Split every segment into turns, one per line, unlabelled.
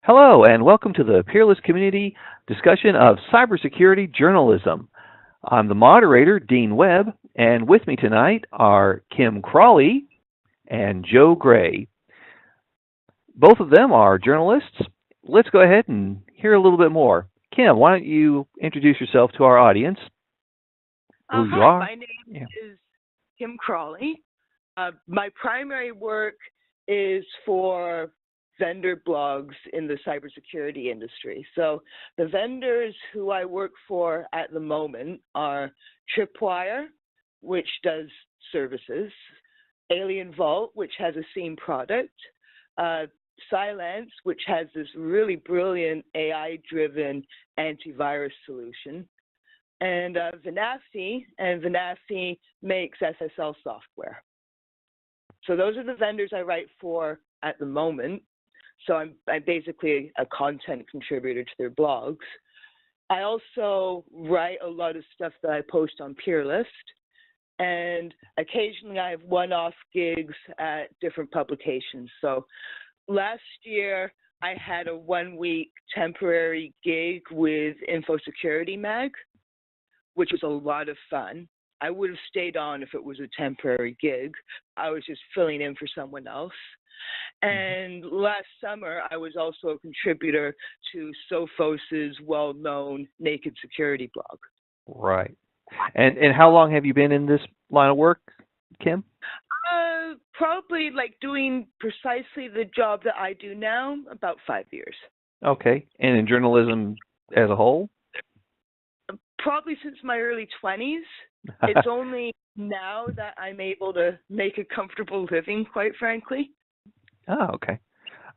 Hello, and welcome to the Peerless Community discussion of cybersecurity journalism. I'm the moderator, Dean Webb, and with me tonight are Kim Crawley and Joe Gray. Both of them are journalists. Let's go ahead and hear a little bit more. Kim, why don't you introduce yourself to our audience, who you
Hi,
are?
my name is Kim Crawley. My primary work is for vendor blogs in the cybersecurity industry. So the vendors who I work for at the moment are Tripwire, which does services, Alien Vault, which has a SIEM product, Cylance, which has this really brilliant AI-driven antivirus solution, and Venafti makes SSL software. So those are the vendors I write for at the moment. So I'm basically a content contributor to their blogs. I also write a lot of stuff that I post on PeerList, and occasionally I have one-off gigs at different publications. So last year I had a one-week temporary gig with InfoSecurity Mag, which was a lot of fun. I would have stayed on if it was a temporary gig. I was just filling in for someone else. And last summer, I was also a contributor to Sophos's well-known Naked Security blog.
Right. And how long have you been in this line of work, Kim?
Probably like doing precisely the job that I do now, about 5 years.
Okay. And in journalism as a whole?
Probably since my early 20s. It's only now that I'm able to make a comfortable living, quite frankly.
Oh, okay.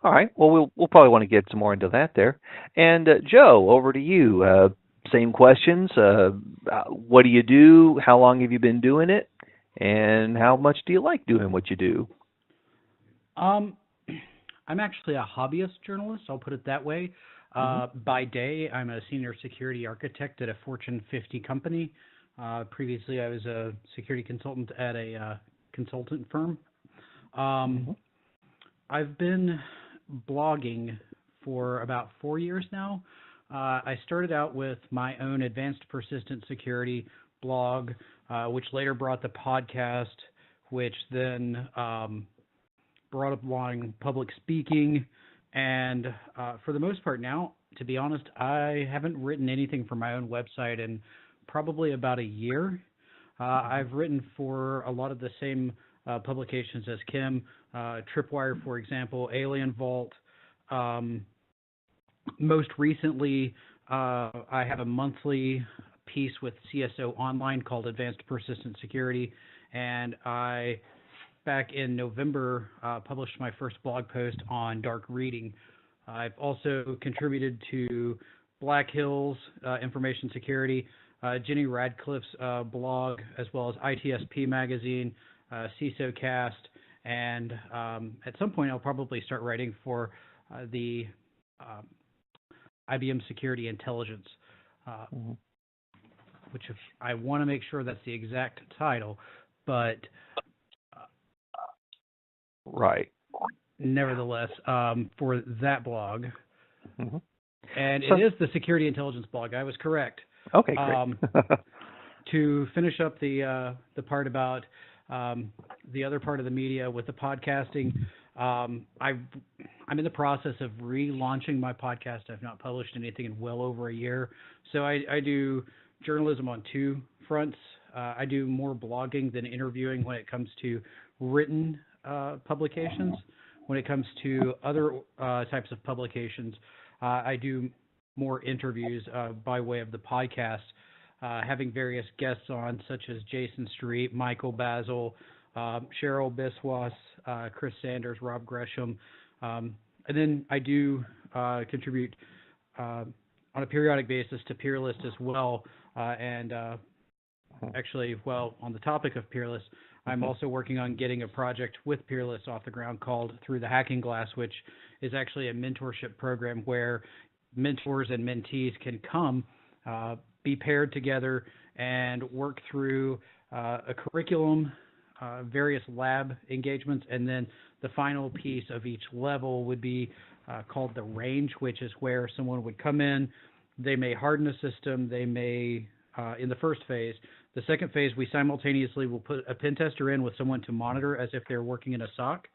All right. Well, we'll probably want to get some more into that there. And Joe, over to you. Same questions. What do you do? How long have you been doing it? And how much do you like doing what you do?
I'm actually a hobbyist journalist. I'll put it that way. By day, I'm a senior security architect at a Fortune 50 company. Previously, I was a security consultant at a consultant firm. I've been blogging for about 4 years now. I started out with my own advanced persistent security blog, which later brought the podcast, which then brought up along public speaking. And for the most part now, to be honest, I haven't written anything for my own website in probably about a year. I've written for a lot of the same publications as Kim, Tripwire, for example, Alien Vault. Most recently, I have a monthly piece with CSO Online called Advanced Persistent Security, and I, back in November, published my first blog post on dark reading. I've also contributed to Black Hills Information Security, Jenny Radcliffe's blog, as well as ITSP Magazine, CISO Cast, and at some point I'll probably start writing for the IBM Security Intelligence, which I want to make sure that's the exact title, but
right.
Nevertheless, for that blog, and it is the Security Intelligence blog. I was correct.
Okay, great.
To finish up the part about the other part of the media with the podcasting, I'm in the process of relaunching my podcast. I've not published anything in well over a year, so I do journalism on two fronts. I do more blogging than interviewing when it comes to written publications. When it comes to other types of publications, I do more interviews by way of the podcast, having various guests on, such as Jason Street, Michael Basil, Cheryl Biswas, Chris Sanders, Rob Gresham. And then I do contribute on a periodic basis to PeerList as well. Actually, well, on the topic of PeerList, I'm also working on getting a project with PeerList off the ground called Through the Hacking Glass, which is actually a mentorship program where mentors and mentees can come, be paired together, and work through a curriculum, various lab engagements, and then the final piece of each level would be called the range, which is where someone would come in. They may harden a system. They may, in the first phase. The second phase, we simultaneously will put a pen tester in with someone to monitor as if they're working in a SOC.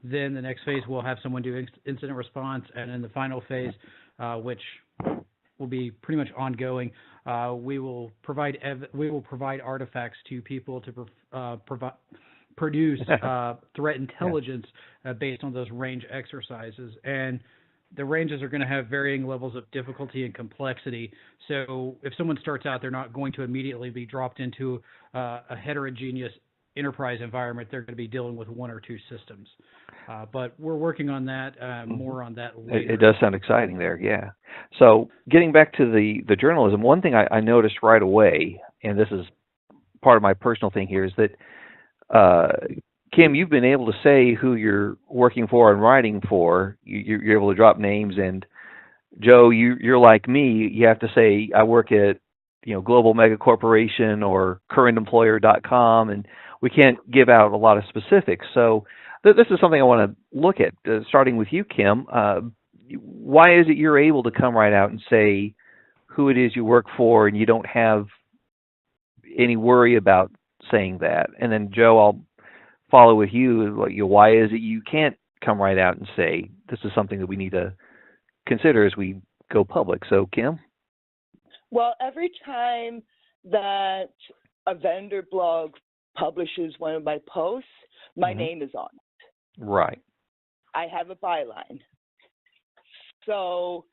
Then the next phase, we'll have someone do incident response. And in the final phase, which will be pretty much ongoing, we will provide artifacts to people to produce threat intelligence based on those range exercises. And the ranges are going to have varying levels of difficulty and complexity. So if someone starts out, they're not going to immediately be dropped into a heterogeneous enterprise environment. They're going to be dealing with one or two systems. But we're working on that, more on that later.
It does sound exciting there, yeah. So getting back to the journalism, one thing I noticed right away, and this is part of my personal thing here, is that Kim, you've been able to say who you're working for and writing for. You're able to drop names. And Joe, you're like me. You have to say I work at Global Mega Corporation or currentemployer.com, and we can't give out a lot of specifics. So this is something I want to look at, starting with you, Kim. Why is it you're able to come right out and say who it is you work for, and you don't have any worry about saying that? And then Joe, I'll follow with you. Why is it you can't come right out and say this is something that we need to consider as we go public? So, Kim?
Well, every time that a vendor blog publishes one of my posts, my name is on it.
Right.
I have a byline. So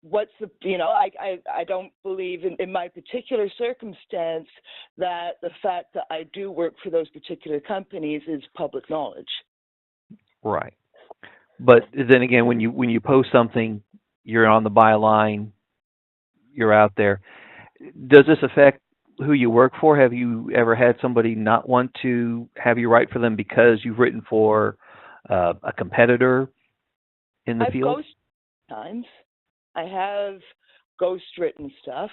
what's the, I don't believe in my particular circumstance that the fact that I do work for those particular companies is public knowledge.
Right. But then again, when you post something, you're on the byline, you're out there. Does this affect who you work for? Have you ever had somebody not want to have you write for them because you've written for a competitor in the field?
I've ghosted times. I have ghost written stuff,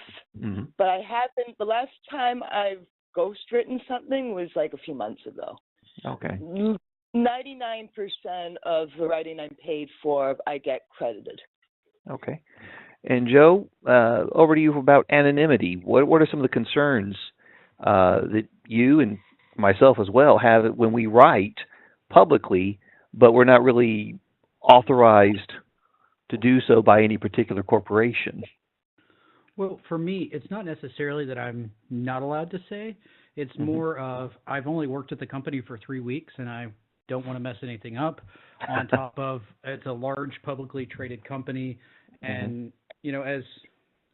but I haven't. The last time I've ghost written something was like a few months ago.
Okay.
99% of the writing I'm paid for, I get credited.
Okay. And Joe, over to you about anonymity. What are some of the concerns that you and myself as well have when we write publicly, but we're not really authorized to do so by any particular corporation?
Well, for me, it's not necessarily that I'm not allowed to say. It's more of I've only worked at the company for 3 weeks, and I don't want to mess anything up. On top of it's a large publicly traded company, and as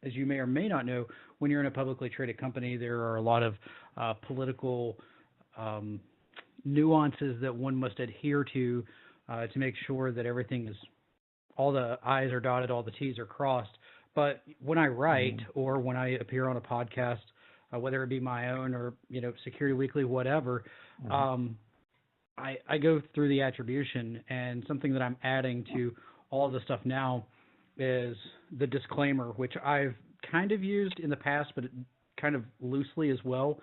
you may or may not know, when you're in a publicly traded company, there are a lot of political nuances that one must adhere to make sure that everything is, all the I's are dotted, all the T's are crossed. But when I write or when I appear on a podcast, whether it be my own or Security Weekly, whatever, I go through the attribution, and something that I'm adding to all of the stuff now is the disclaimer, which I've kind of used in the past, but kind of loosely as well,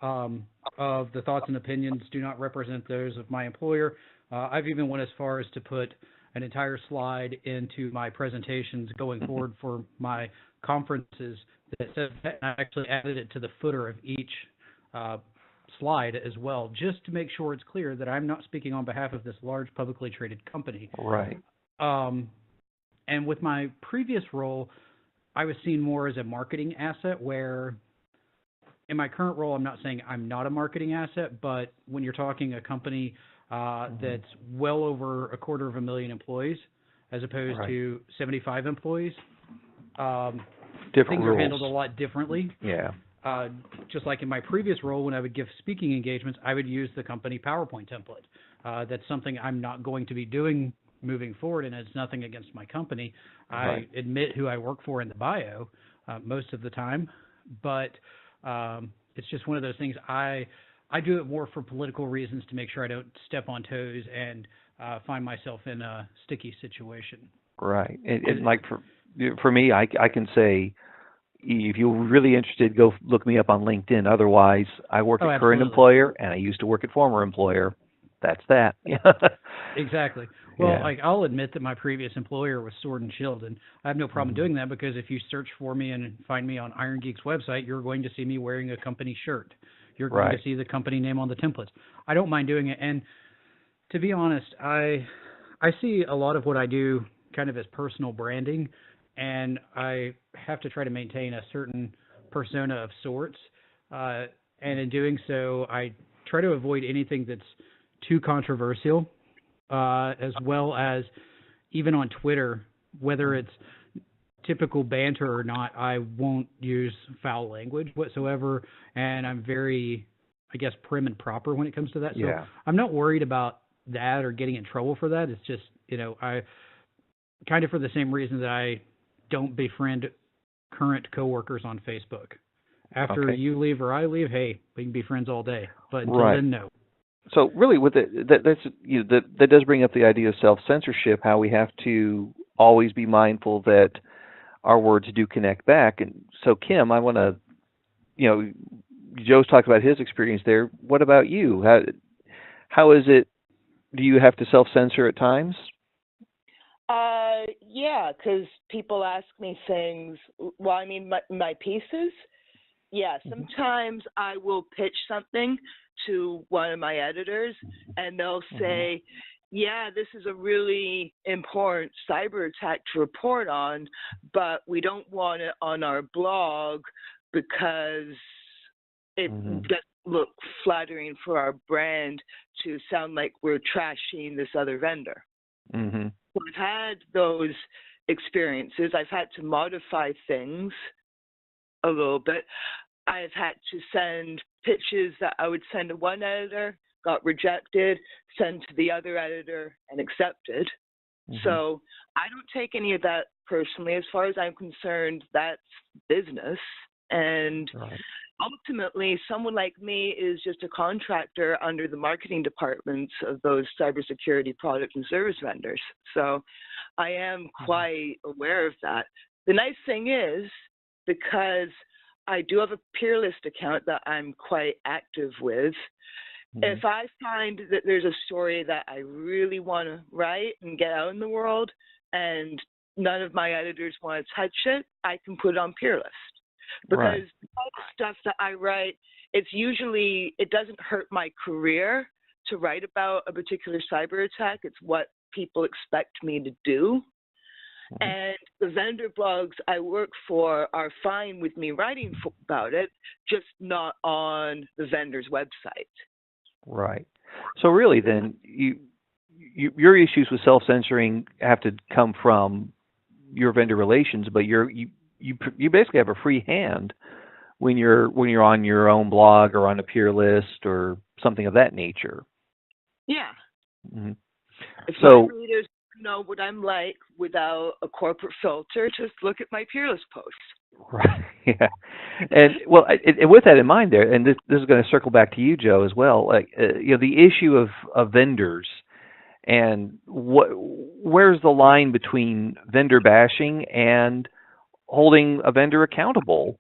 of the thoughts and opinions do not represent those of my employer. I've even went as far as to put an entire slide into my presentations going forward for my conferences that says that. I actually added it to the footer of each slide as well, just to make sure it's clear that I'm not speaking on behalf of this large publicly traded company.
Right.
And with my previous role, I was seen more as a marketing asset, where in my current role, I'm not saying I'm not a marketing asset, but when you're talking a company that's well over 250,000 employees as opposed to 75 employees,
different
things
rules
are handled a lot differently.
Yeah.
Just like in my previous role, when I would give speaking engagements, I would use the company PowerPoint template. That's something I'm not going to be doing moving forward, and it's nothing against my company.
Right.
I admit who I work for in the bio most of the time, but it's just one of those things. I do it more for political reasons, to make sure I don't step on toes and find myself in a sticky situation.
Right. And like for me, I can say, if you're really interested, go look me up on LinkedIn. Otherwise, I work at current employer, and I used to work at former employer. that's that.
Exactly. Well,
Yeah.
like I'll admit that my previous employer was Sword and Shield, and I have no problem doing that because if you search for me and find me on Iron Geek's website, you're going to see me wearing a company shirt. You're going to
Right.
see the company name on the templates. I don't mind doing it, and to be honest, I see a lot of what I do kind of as personal branding, and I have to try to maintain a certain persona of sorts. And in doing so, I try to avoid anything that's too controversial, as well as even on Twitter, whether it's typical banter or not, I won't use foul language whatsoever, and I'm very, I guess, prim and proper when it comes to that. So
Yeah.
I'm not worried about that or getting in trouble for that. It's just, I kind of for the same reason that I don't befriend current coworkers on Facebook. After
Okay.
you leave or I leave, hey, we can be friends all day. But until
Right.
then, no.
So really, with it, that does bring up the idea of self-censorship. How we have to always be mindful that our words do connect back. And so, Kim, I want to, Joe's talked about his experience there. What about you? How is it? Do you have to self-censor at times?
Yeah, because people ask me things. Well, I mean, my pieces. Yeah, sometimes I will pitch something to one of my editors, and they'll say, yeah, this is a really important cyber attack to report on, but we don't want it on our blog because it doesn't look flattering for our brand to sound like we're trashing this other vendor.
Mm-hmm.
So I've had those experiences. I've had to modify things a little bit. I've had to send pitches that I would send to one editor, got rejected, send to the other editor, and accepted. So I don't take any of that personally. As far as I'm concerned, that's business. And ultimately, someone like me is just a contractor under the marketing departments of those cybersecurity product and service vendors. So I am quite aware of that. The nice thing is, because I do have a peer list account that I'm quite active with, if I find that there's a story that I really want to write and get out in the world and none of my editors want to touch it, I can put it on peer list. Because all the stuff that I write, it doesn't hurt my career to write about a particular cyber attack. It's what people expect me to do. And the vendor blogs I work for are fine with me writing about it, just not on the vendor's website. Right.
So really, then your issues with self-censoring have to come from your vendor relations, but you basically have a free hand when you're on your own blog or on a peer list or something of that nature.
Yeah.
Mm-hmm.
If my readers know what I'm like without a corporate filter, just look at my peer list posts.
Right. Yeah. And well, with that in mind, there, and this is going to circle back to you, Joe, as well. Like the issue of vendors and where's the line between vendor bashing and holding a vendor accountable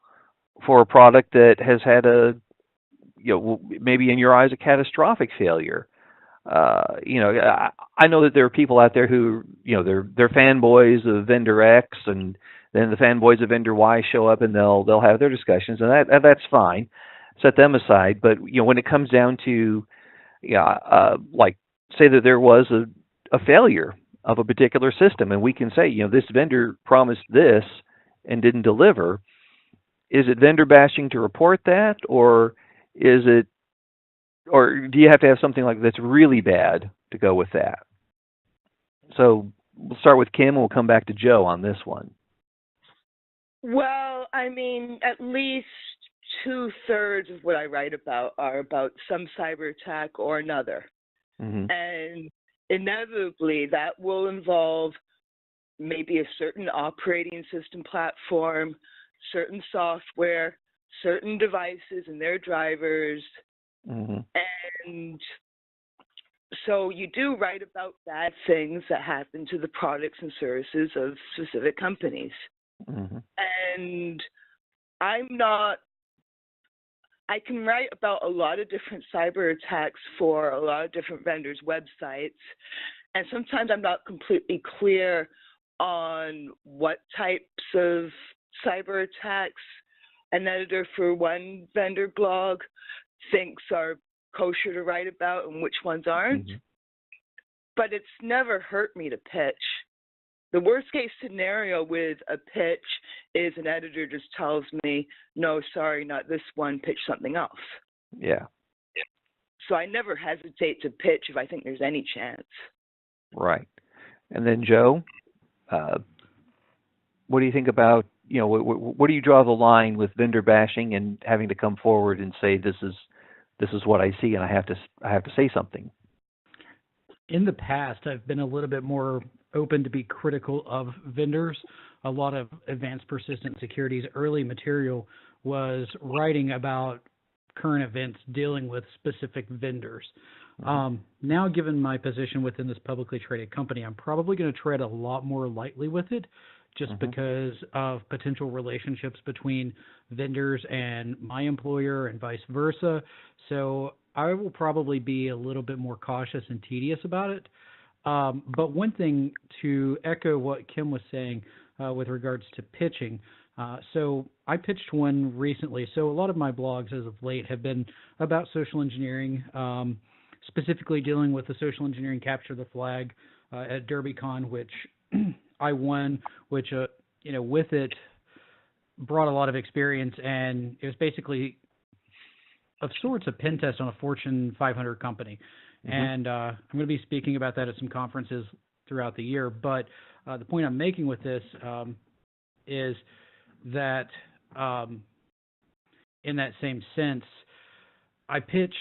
for a product that has had maybe in your eyes a catastrophic failure. I know that there are people out there who they're fanboys of vendor X, and then the fanboys of vendor Y show up and they'll have their discussions, and that's fine. Set them aside. But when it comes down to like say that there was a failure of a particular system, and we can say this vendor promised this and didn't deliver. Is it vendor bashing to report that, or do you have to have something like that's really bad to go with that? So we'll start with Kim and we'll come back to Joe on this one.
Well, I mean, at least 2/3 of what I write about are about some cyber attack or another. And inevitably that will involve maybe a certain operating system platform, certain software, certain devices and their drivers. And so you do write about bad things that happen to the products and services of specific companies. And I'm not I can write about a lot of different cyber attacks for a lot of different vendors' websites, and sometimes I'm not completely clear on what types of cyber attacks an editor for one vendor blog thinks are kosher to write about and which ones aren't. But it's never hurt me to pitch. The worst case scenario with a pitch is an editor just tells me, no, sorry, not this one, pitch something else.
Yeah.
So I never hesitate to pitch if I think there's any chance.
Right. And then Joe, what do you think about, what do you draw the line with vendor bashing and having to come forward and say, this is what I see and I have to say something?
In the past, I've been a little bit more open to be critical of vendors. A lot of Advanced Persistent Security's early material was writing about current events dealing with specific vendors. Now, given my position within this publicly traded company, I'm probably going to tread a lot more lightly with it, just because of potential relationships between vendors and my employer and vice versa. So I will probably be a little bit more cautious and tedious about it. But one thing, to echo what Kim was saying with regards to pitching, so I pitched one recently. So a lot of my blogs as of late have been about social engineering, specifically dealing with the social engineering capture the flag at DerbyCon, which I won, which, with it brought a lot of experience, and it was basically of sorts a pen test on a Fortune 500 company. And I'm going to be speaking about that at some conferences throughout the year. But the point I'm making with this is that in that same sense, I pitched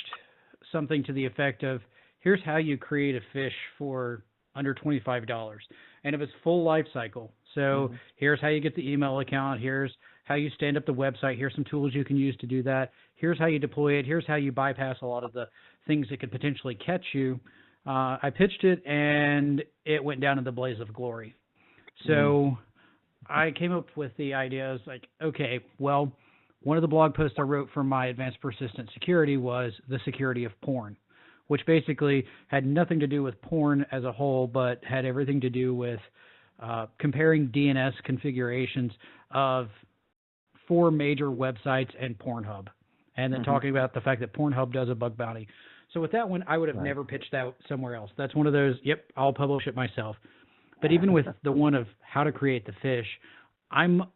something to the effect of, here's how you create a fish for under $25. And it was full life cycle. So here's how you get the email account. Here's how you stand up the website. Here's some tools you can use to do that. Here's how you deploy it. Here's how you bypass a lot of the things that could potentially catch you. I pitched it, and it went down in the blaze of glory. So I came up with the idea. I was like, okay, well, one of the blog posts I wrote for my Advanced Persistent Security was the security of porn, which basically had nothing to do with porn as a whole, but had everything to do with comparing DNS configurations of 4 major websites and Pornhub, and then talking about the fact that Pornhub does a bug bounty. So with that one, I would have never pitched that somewhere else. That's one of those, yep, I'll publish it myself. But even with the one of how to create the fish, I don't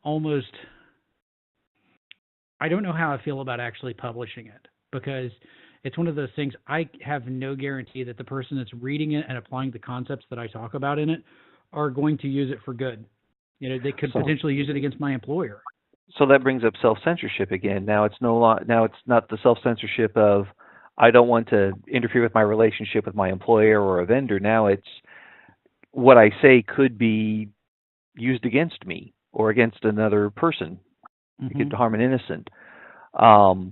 know how I feel about actually publishing it, because it's one of those things, I have no guarantee that the person that's reading it and applying the concepts that I talk about in it are going to use it for good. They could potentially use it against my employer.
So that brings up self-censorship again. Now it's not the self-censorship of, I don't want to interfere with my relationship with my employer or a vendor. Now it's, what I say could be used against me or against another person. It could harm an innocent. And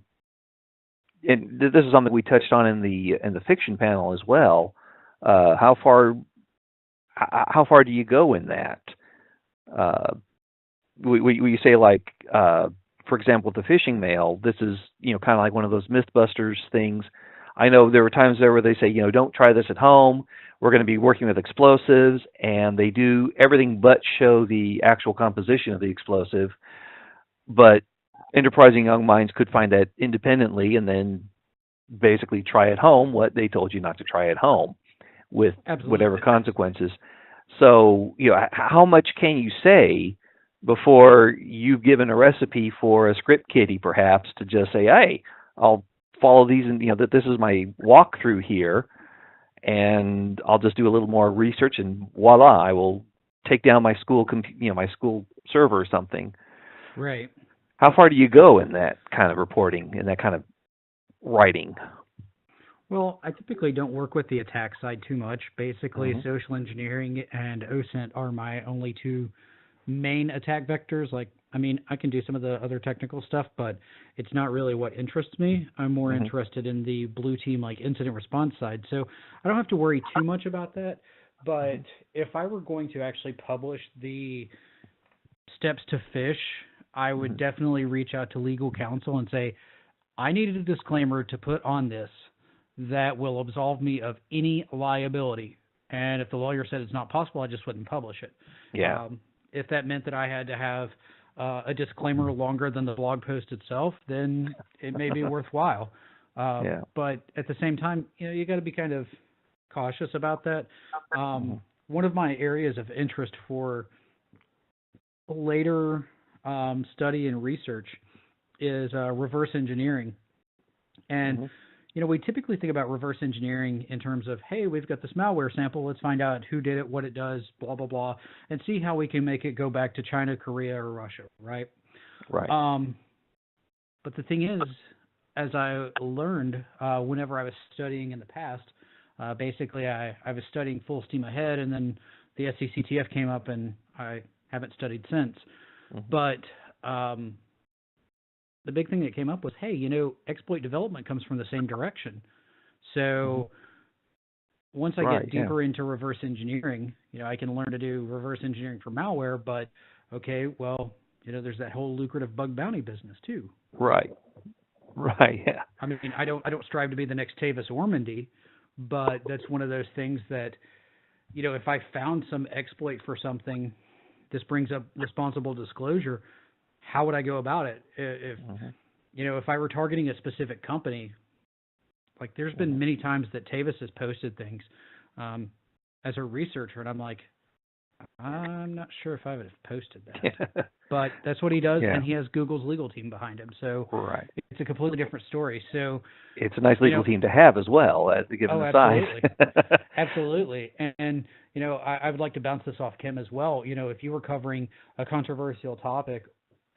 this is something we touched on in the fiction panel as well. How far do you go in that? We say, like, for example, with the phishing mail, this is kind of like one of those Mythbusters things. I know there were times there where they say, don't try this at home. We're going to be working with explosives, and they do everything but show the actual composition of the explosive. But enterprising young minds could find that independently and then basically try at home what they told you not to try at home, with whatever consequences. So, how much can you say before you've given a recipe for a script kiddie, perhaps, to just say, hey, I'll follow these, and that this is my walkthrough here, and I'll just do a little more research, and voila, I will take down my school, my school server or something.
Right.
How far do you go in that kind of reporting, in that kind of writing?
Well, I typically don't work with the attack side too much. Basically, social engineering and OSINT are my only 2 main attack vectors. I can do some of the other technical stuff, but it's not really what interests me. I'm more interested in the blue team, incident response side. So I don't have to worry too much about that. But if I were going to actually publish the steps to phish, I would definitely reach out to legal counsel and say, I needed a disclaimer to put on this that will absolve me of any liability. And if the lawyer said it's not possible, I just wouldn't publish it.
Yeah.
If that meant that I had to have a disclaimer longer than the blog post itself, then it may be worthwhile.
Yeah.
But at the same time, you got to be kind of cautious about that. One of my areas of interest for later study and research is reverse engineering. And we typically think about reverse engineering in terms of, hey, we've got this malware sample, let's find out who did it, what it does, blah, blah, blah, and see how we can make it go back to China, Korea, or Russia, right?
Right.
But the thing is, as I learned whenever I was studying in the past, basically I was studying full steam ahead, and then the SCCTF came up, and I haven't studied since. But the big thing that came up was, hey, exploit development comes from the same direction. So once I get deeper into reverse engineering, I can learn to do reverse engineering for malware, but okay, well, there's that whole lucrative bug bounty business too.
Right. Right. Yeah.
I mean, I don't strive to be the next Tavis Ormandy, but that's one of those things that, if I found some exploit for something, this brings up responsible disclosure. How would I go about it? If I were targeting a specific company, like there's been many times that Tavis has posted things as a researcher, and I'm like, I'm not sure if I would have posted that. But that's what he does, and he has Google's legal team behind him. So it's a completely different story. So
it's a nice legal team to have as well, given the size.
Absolutely. And I would like to bounce this off Kim as well. If you were covering a controversial topic,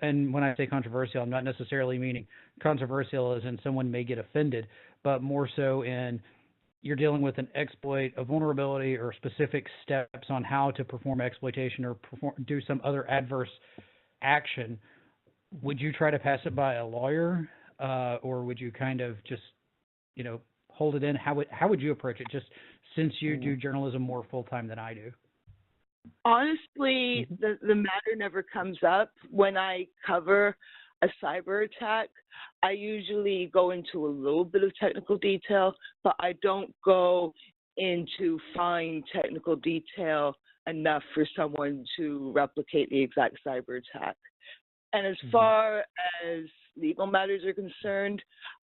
and when I say controversial, I'm not necessarily meaning controversial as in someone may get offended, but more so in you're dealing with an exploit, a vulnerability, or specific steps on how to perform exploitation or do some other adverse action. Would you try to pass it by a lawyer, or would you kind of just, hold it in? How would you approach it? Just since you do journalism more full time than I do.
Honestly, the matter never comes up. When I cover a cyber attack, I usually go into a little bit of technical detail, but I don't go into fine technical detail enough for someone to replicate the exact cyber attack. And as far as legal matters are concerned,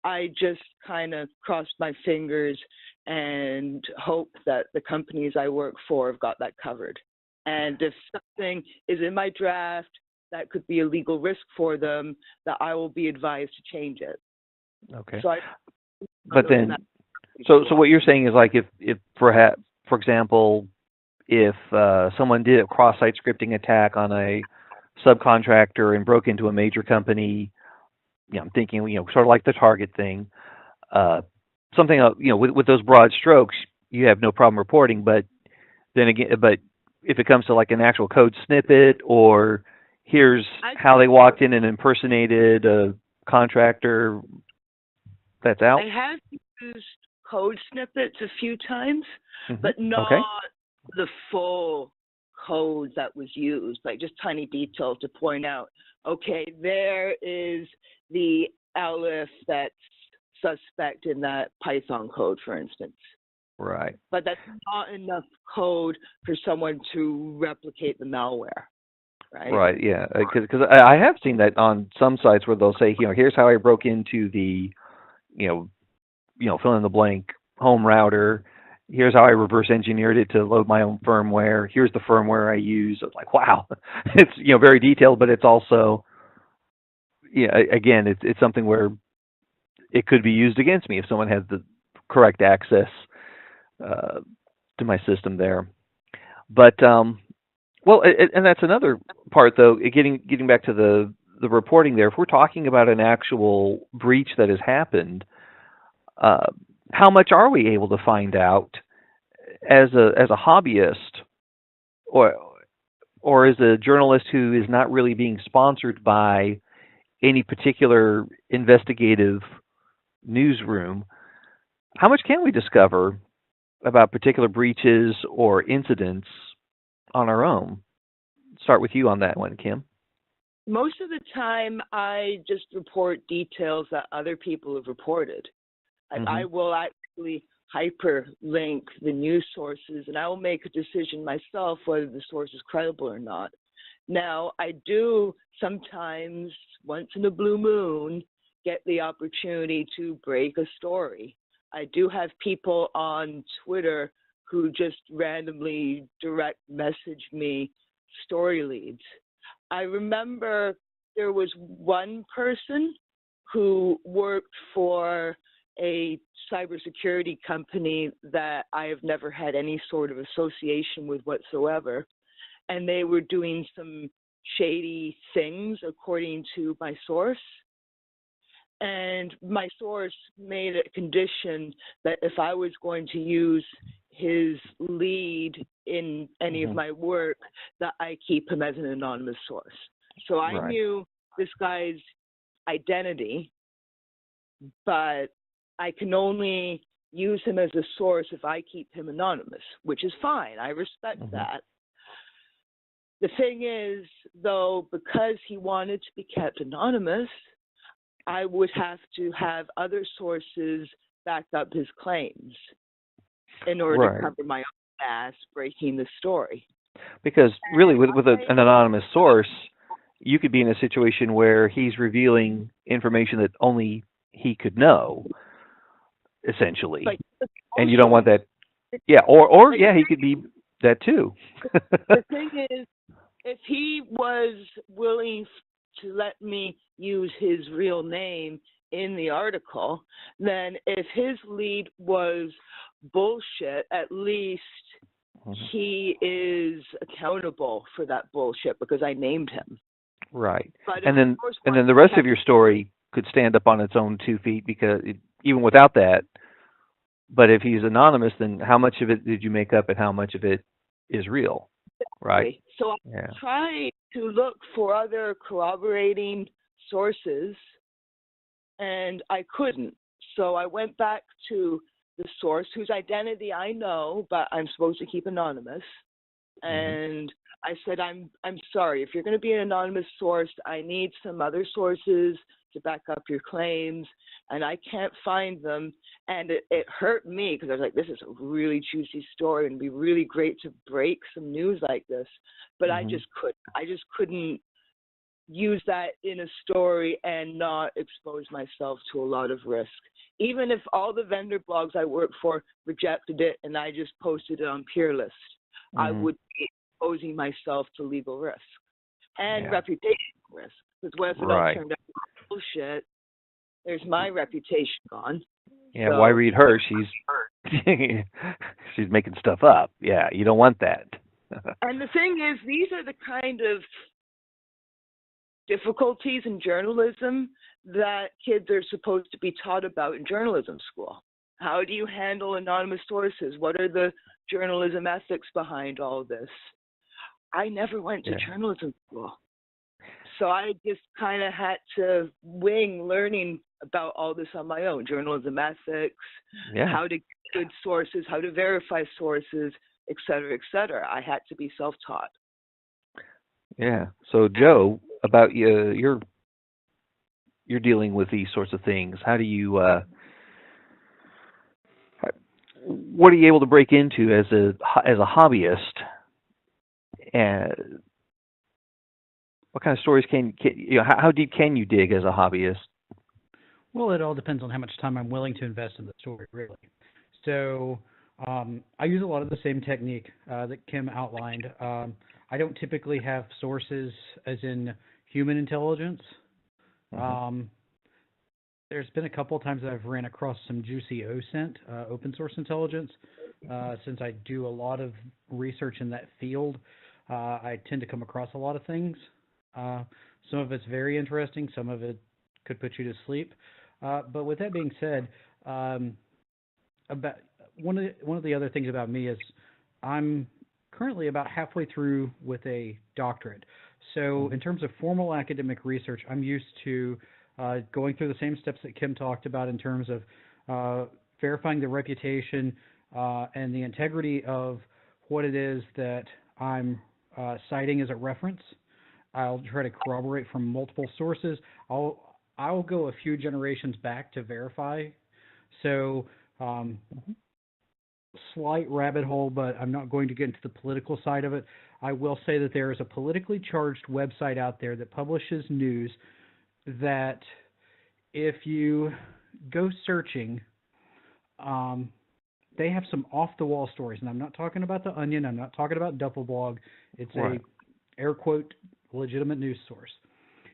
I just kind of cross my fingers and hope that the companies I work for have got that covered. And if something is in my draft that could be a legal risk for them, that I will be advised to change it. Okay.
So what you're saying is, like, if perhaps, for example, if someone did a cross-site scripting attack on a subcontractor and broke into a major company, I'm thinking, sort of like the Target thing, something, with those broad strokes, you have no problem reporting. But then again, if it comes to like an actual code snippet, or here's how they walked in and impersonated a contractor, that's out.
I have used code snippets a few times, but not the full code that was used, like just tiny details to point out, okay, there is the Aleph that's suspect in that Python code, for instance.
Right.
But that's not enough code for someone to replicate the malware, right?
Right, yeah. Because I have seen that on some sites where they'll say, here's how I broke into the, fill in the blank home router. Here's how I reverse engineered it to load my own firmware. Here's the firmware I use. It's like, wow, it's very detailed, but it's also, again, it's something where it could be used against me if someone has the correct access to my system there. But and that's another part, though. Getting back to the reporting there, if we're talking about an actual breach that has happened, how much are we able to find out as a hobbyist, or as a journalist who is not really being sponsored by any particular investigative newsroom? How much can we discover about particular breaches or incidents on our own? Start with you on that one, Kim.
Most of the time, I just report details that other people have reported. I will actually hyperlink the news sources, and I will make a decision myself whether the source is credible or not. Now, I do sometimes, once in a blue moon, get the opportunity to break a story. I do have people on Twitter who just randomly direct message me story leads. I remember there was one person who worked for a cybersecurity company that I have never had any sort of association with whatsoever. And they were doing some shady things according to my source. And my source made a condition that if I was going to use his lead in any of my work, that I keep him as an anonymous source. So I knew this guy's identity, but I can only use him as a source if I keep him anonymous, which is fine. I respect that. The thing is, though, because he wanted to be kept anonymous, I would have to have other sources back up his claims in order to cover my own ass breaking the story.
Because really, with an anonymous source, you could be in a situation where he's revealing information that only he could know, essentially. And you don't want that. Yeah, or he could be that too.
The thing is, if he was willing to let me use his real name in the article, then if his lead was bullshit, at least he is accountable for that bullshit because I named him.
Right. And then the rest of your story could stand up on its own 2 feet because even without that, but if he's anonymous, then how much of it did you make up and how much of it is real? Right.
So I tried to look for other corroborating sources, and I couldn't. So I went back to the source whose identity I know, but I'm supposed to keep anonymous. And I said, I'm sorry, if you're going to be an anonymous source, I need some other sources to back up your claims, and I can't find them. And it hurt me because I was like, this is a really juicy story and it'd be really great to break some news like this. But I just couldn't use that in a story and not expose myself to a lot of risk. Even if all the vendor blogs I work for rejected it and I just posted it on Peerless, I would be exposing myself to legal risk and reputational risk. Because what if it all turned out bullshit? There's my reputation gone.
Yeah, so, why read her? She's making stuff up. Yeah, you don't want that.
And the thing is, these are the kind of difficulties in journalism that kids are supposed to be taught about in journalism school. How do you handle anonymous sources? What are the journalism ethics behind all this? I never went to journalism school. So I just kind of had to wing learning about all this on my own. Journalism ethics, how to get good sources, how to verify sources, et cetera, et cetera. I had to be self-taught.
Yeah. So Joe, about you're dealing with these sorts of things. How do you what are you able to break into as a hobbyist? And what kind of stories can how deep can you dig as a hobbyist?
Well, it all depends on how much time I'm willing to invest in the story, really. So I use a lot of the same technique that Kim outlined. I don't typically have sources as in human intelligence. There's been a couple of times that I've ran across some juicy OSINT, open source intelligence. Since I do a lot of research in that field, I tend to come across a lot of things. Some of it's very interesting. Some of it could put you to sleep. But with that being said, about one of the other things about me is I'm currently about halfway through with a doctorate. So in terms of formal academic research, I'm used to going through the same steps that Kim talked about in terms of verifying the reputation and the integrity of what it is that I'm citing as a reference. I'll try to corroborate from multiple sources. I'll go a few generations back to verify. So, slight rabbit hole, but I'm not going to get into the political side of it. I will say that there is a politically charged website out there that publishes news that if you go searching, they have some off-the-wall stories. And I'm not talking about The Onion. I'm not talking about Duffleblog. It's
Right.
a, air quote, legitimate news source.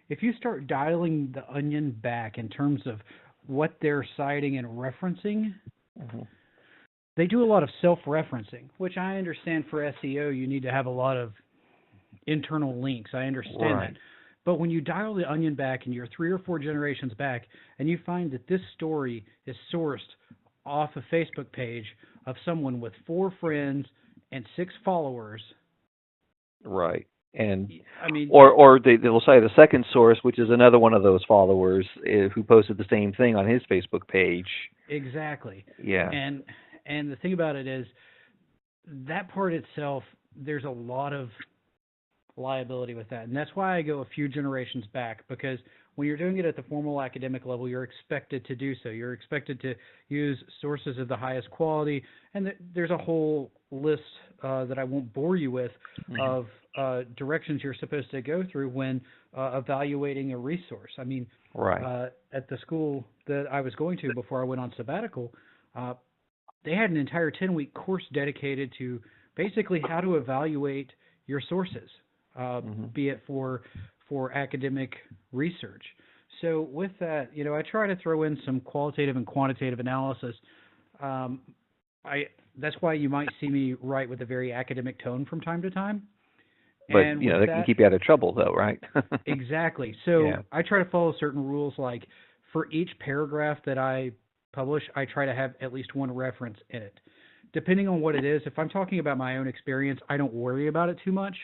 If you start dialing The Onion back in terms of what they're citing and referencing, they do a lot of self-referencing, which I understand for SEO, you need to have a lot of internal links. I understand
Right.
that. But when you dial The Onion back and you're 3 or 4 generations back, and you find that this story is sourced off a Facebook page of someone with 4 friends and 6 followers.
Right. And
I mean,
or they'll cite a second source, which is another one of those followers who posted the same thing on his Facebook page.
exactly.
Yeah.
And the thing about it is that part itself, there's a lot of liability with that. And that's why I go a few generations back, because when you're doing it at the formal academic level, you're expected to do so. You're expected to use sources of the highest quality. And there's a whole list that I won't bore you with of directions you're supposed to go through when evaluating a resource. I mean,
Right.
at the school that I was going to before I went on sabbatical, they had an entire 10-week course dedicated to basically how to evaluate your sources, be it for academic research. So with that, I try to throw in some qualitative and quantitative analysis. That's why you might see me write with a very academic tone from time to time.
But
And
that can keep you out of trouble, though, right?
Exactly. So
Yeah.
I try to follow certain rules, like for each paragraph that I publish, I try to have at least one reference in it. Depending on what it is, if I'm talking about my own experience, I don't worry about it too much.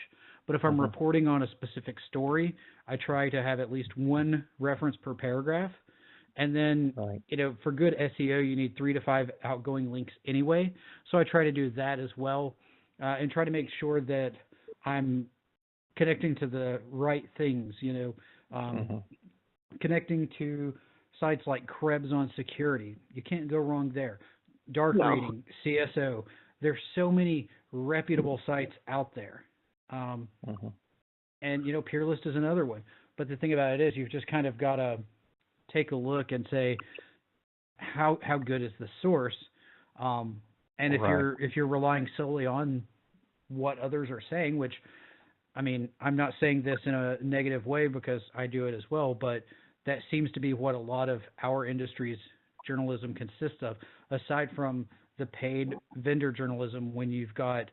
But if I'm reporting on a specific story, I try to have at least one reference per paragraph. And then,
Right.
For good SEO, you need 3 to 5 outgoing links anyway. So I try to do that as well, and try to make sure that I'm connecting to the right things, connecting to sites like Krebs on security. You can't go wrong there. Dark
No.
Reading, CSO. There's so many reputable sites out there. And, Peerlist is another one. But the thing about it is you've just kind of got to take a look and say, how good is the source? And if you're relying solely on what others are saying, which, I mean, I'm not saying this in a negative way because I do it as well, but that seems to be what a lot of our industry's journalism consists of, aside from the paid vendor journalism, when you've got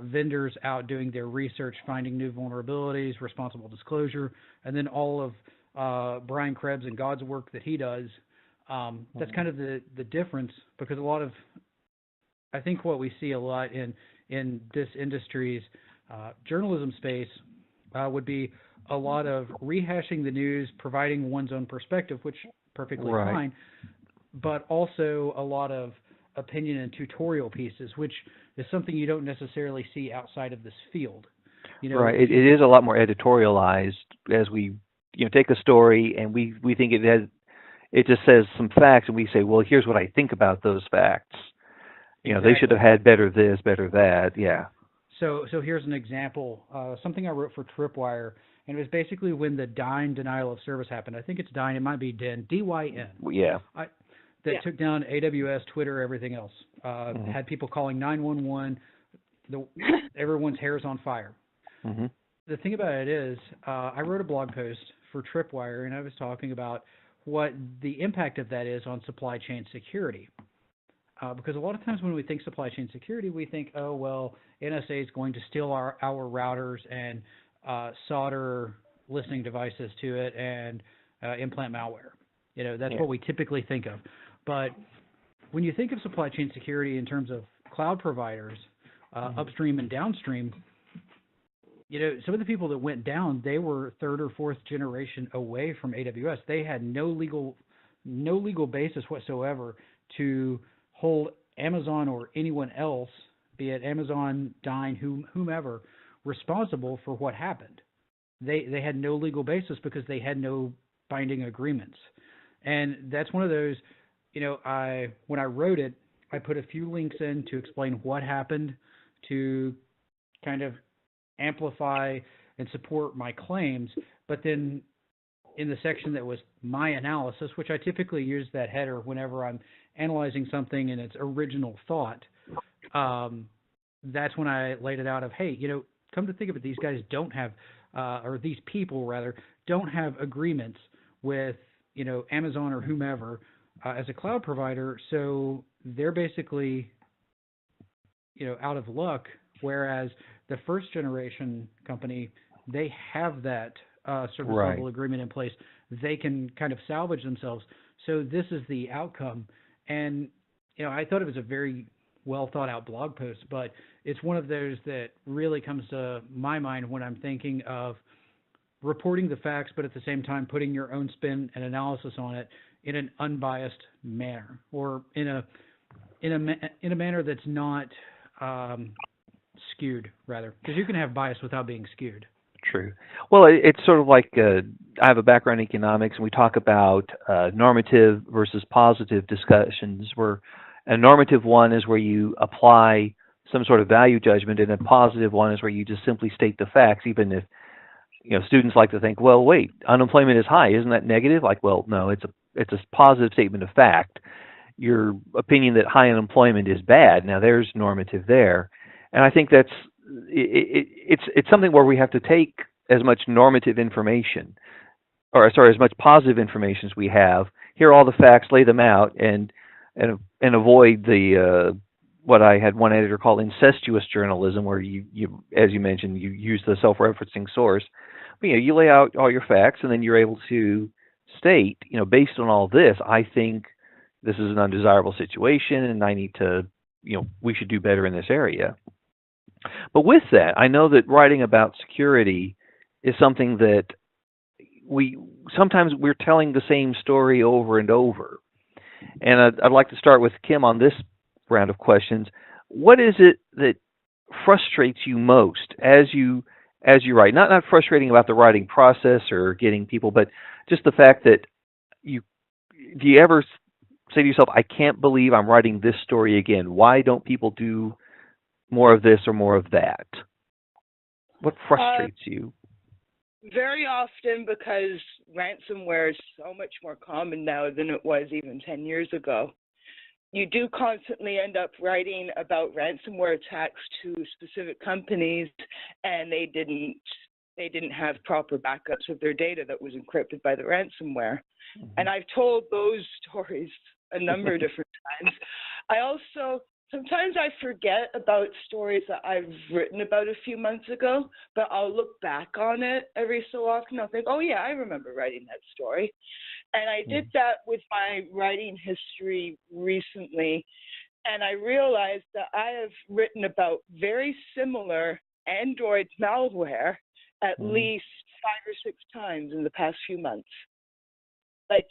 vendors out doing their research, finding new vulnerabilities, responsible disclosure, and then all of Brian Krebs and God's work that he does. That's kind of the difference, because I think what we see a lot in this industry's journalism space would be a lot of rehashing the news, providing one's own perspective, which perfectly fine, but also a lot of opinion and tutorial pieces, which is something you don't necessarily see outside of this field.
Right. It is a lot more editorialized as we take a story and we think it just says some facts and we say, well, here's what I think about those facts.
Exactly.
They should have had better this, better that. Yeah.
So here's an example, something I wrote for Tripwire, and it was basically when the DYN denial of service happened. I think it's DYN, it might be DYN, D-Y-N.
Yeah.
That took down AWS, Twitter, everything else. Had people calling 911. Everyone's hair's on fire. The thing about it is, I wrote a blog post for Tripwire, and I was talking about what the impact of that is on supply chain security. Because a lot of times when we think supply chain security, we think, oh, well, NSA is going to steal our routers and solder listening devices to it and implant malware. That's what we typically think of. But when you think of supply chain security in terms of cloud providers, upstream and downstream, some of the people that went down, they were 3rd or 4th generation away from AWS. They had no legal basis whatsoever to hold Amazon or anyone else, be it Amazon, DYN, whomever, responsible for what happened. they had no legal basis because they had no binding agreements. And that's one of those, when I wrote it, I put a few links in to explain what happened, to kind of amplify and support my claims. But then in the section that was my analysis, which I typically use that header whenever I'm analyzing something in its original thought, that's when I laid it out of, hey, come to think of it, these guys don't have, or these people rather, don't have agreements with, Amazon or whomever as a cloud provider. So they're basically, out of luck. Whereas the first generation company, they have that service level agreement in place. They can kind of salvage themselves. So this is the outcome. And, I thought it was a very well thought out blog post, but it's one of those that really comes to my mind when I'm thinking of reporting the facts, but at the same time putting your own spin and analysis on it in an unbiased manner, or in a manner that's not skewed, rather, because you can have bias without being skewed.
True. Well, it's sort of like I have a background in economics, and we talk about normative versus positive discussions, where a normative one is where you apply some sort of value judgment, and a positive one is where you just simply state the facts, even if students like to think, well, wait, unemployment is high, isn't that negative? Like, well, no, it's a positive statement of fact. Your opinion that high unemployment is bad, now there's normative there. And I think that's it's something where we have to take as much normative information, or sorry, as much positive information as we have, hear all the facts, lay them out, and avoid the what I had one editor call incestuous journalism, where you as you mentioned, you use the self-referencing source. But, you lay out all your facts, and then you're able to state, based on all this, I think this is an undesirable situation, and I need to, we should do better in this area. But with that, I know that writing about security is something that sometimes we're telling the same story over and over. And I'd like to start with Kim on this round of questions. What is it that frustrates you most as you write? Not frustrating about the writing process or getting people, but just the fact that do you ever say to yourself, I can't believe I'm writing this story again. Why don't people do more of this or more of that? What frustrates you?
Very often, because ransomware is so much more common now than it was even 10 years ago. You do constantly end up writing about ransomware attacks to specific companies, and they didn't have proper backups of their data that was encrypted by the ransomware. Mm-hmm. And I've told those stories a number of different times. Sometimes I forget about stories that I've written about a few months ago, but I'll look back on it every so often. I'll think, oh yeah, I remember writing that story. And I did that with my writing history recently, and I realized that I have written about very similar Android malware at least 5 or 6 times in the past few months. Like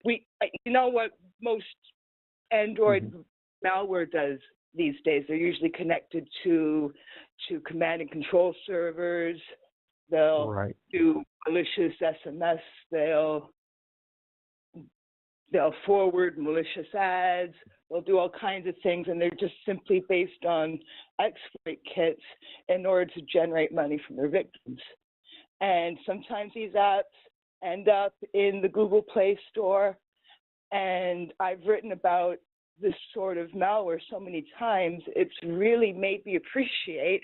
what most Android malware does these days. They're usually connected to command and control servers. They'll do malicious SMS. They'll forward malicious ads. They'll do all kinds of things, and they're just simply based on exploit kits in order to generate money from their victims. And sometimes these apps end up in the Google Play Store, and I've written about this sort of malware so many times, it's really made me appreciate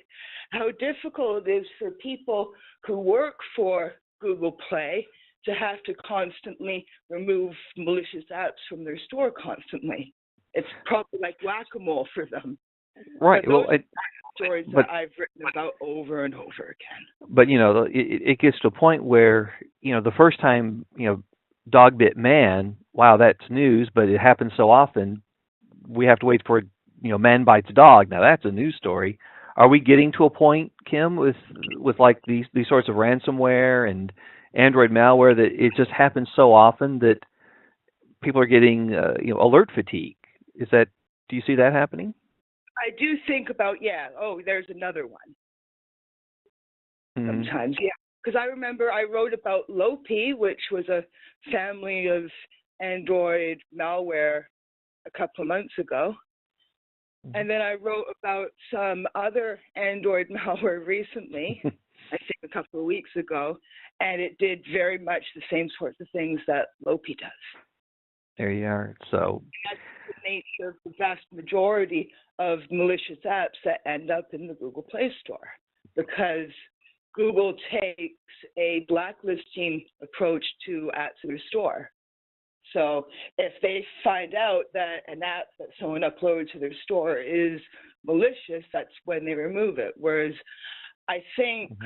how difficult it is for people who work for Google Play to have to constantly remove malicious apps from their store constantly. It's probably like whack-a-mole for them.
Right.
Well, stories that I've written about over and over again.
But it gets to a point where the first time dog bit man. Wow, that's news, but it happens so often. We have to wait for man bites dog. Now that's a news story. Are we getting to a point, Kim, with like these sorts of ransomware and Android malware that it just happens so often that people are getting alert fatigue? Do you see that happening?
I do think about there's another one. Sometimes, because I remember I wrote about Lopi, which was a family of Android malware a couple of months ago. And then I wrote about some other Android malware recently, I think a couple of weeks ago, and it did very much the same sorts of things that Lopi does.
There you are. So
that's the nature of the vast majority of malicious apps that end up in the Google Play Store, because Google takes a blacklisting approach to apps in their store. So if they find out that an app that someone uploaded to their store is malicious, that's when they remove it. Whereas I think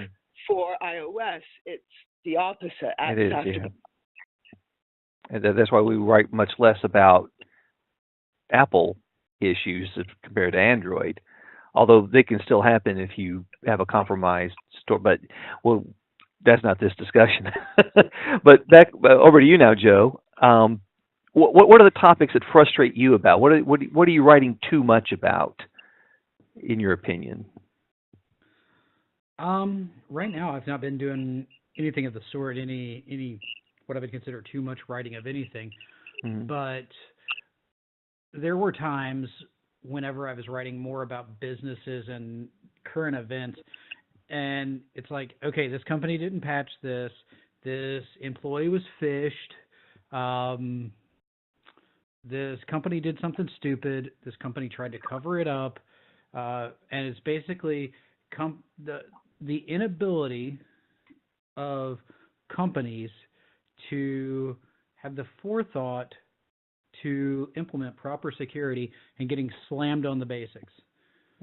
for iOS, it's the opposite. Apps
it is,
have
yeah.
to be.
And that's why we write much less about Apple issues compared to Android, although they can still happen if you have a compromised store. But, well, that's not this discussion. But back over to you now, Joe. What are the topics that frustrate you about? What are you writing too much about, in your opinion?
Right now, I've not been doing anything of the sort. Any what I would consider too much writing of anything. But there were times whenever I was writing more about businesses and current events, and it's like, okay, this company didn't patch this. This employee was phished. This company did something stupid. This company tried to cover it up. And it's basically the inability of companies to have the forethought to implement proper security and getting slammed on the basics.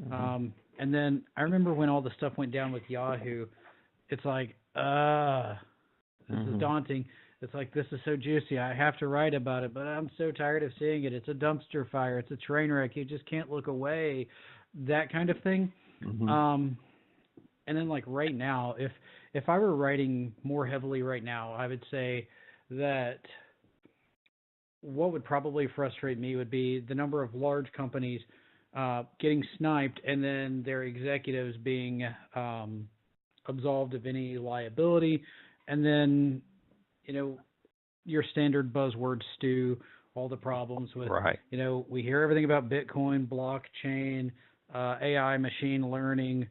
And then I remember when all the stuff went down with Yahoo, it's like, this is daunting. It's like, this is so juicy. I have to write about it, but I'm so tired of seeing it. It's a dumpster fire. It's a train wreck. You just can't look away. That kind of thing. And then, like, right now, if I were writing more heavily right now, I would say that what would probably frustrate me would be the number of large companies getting sniped and then their executives being absolved of any liability. And then, you know, your standard buzzword stew, all the problems with, you know, we hear everything about Bitcoin, blockchain, AI, machine learning,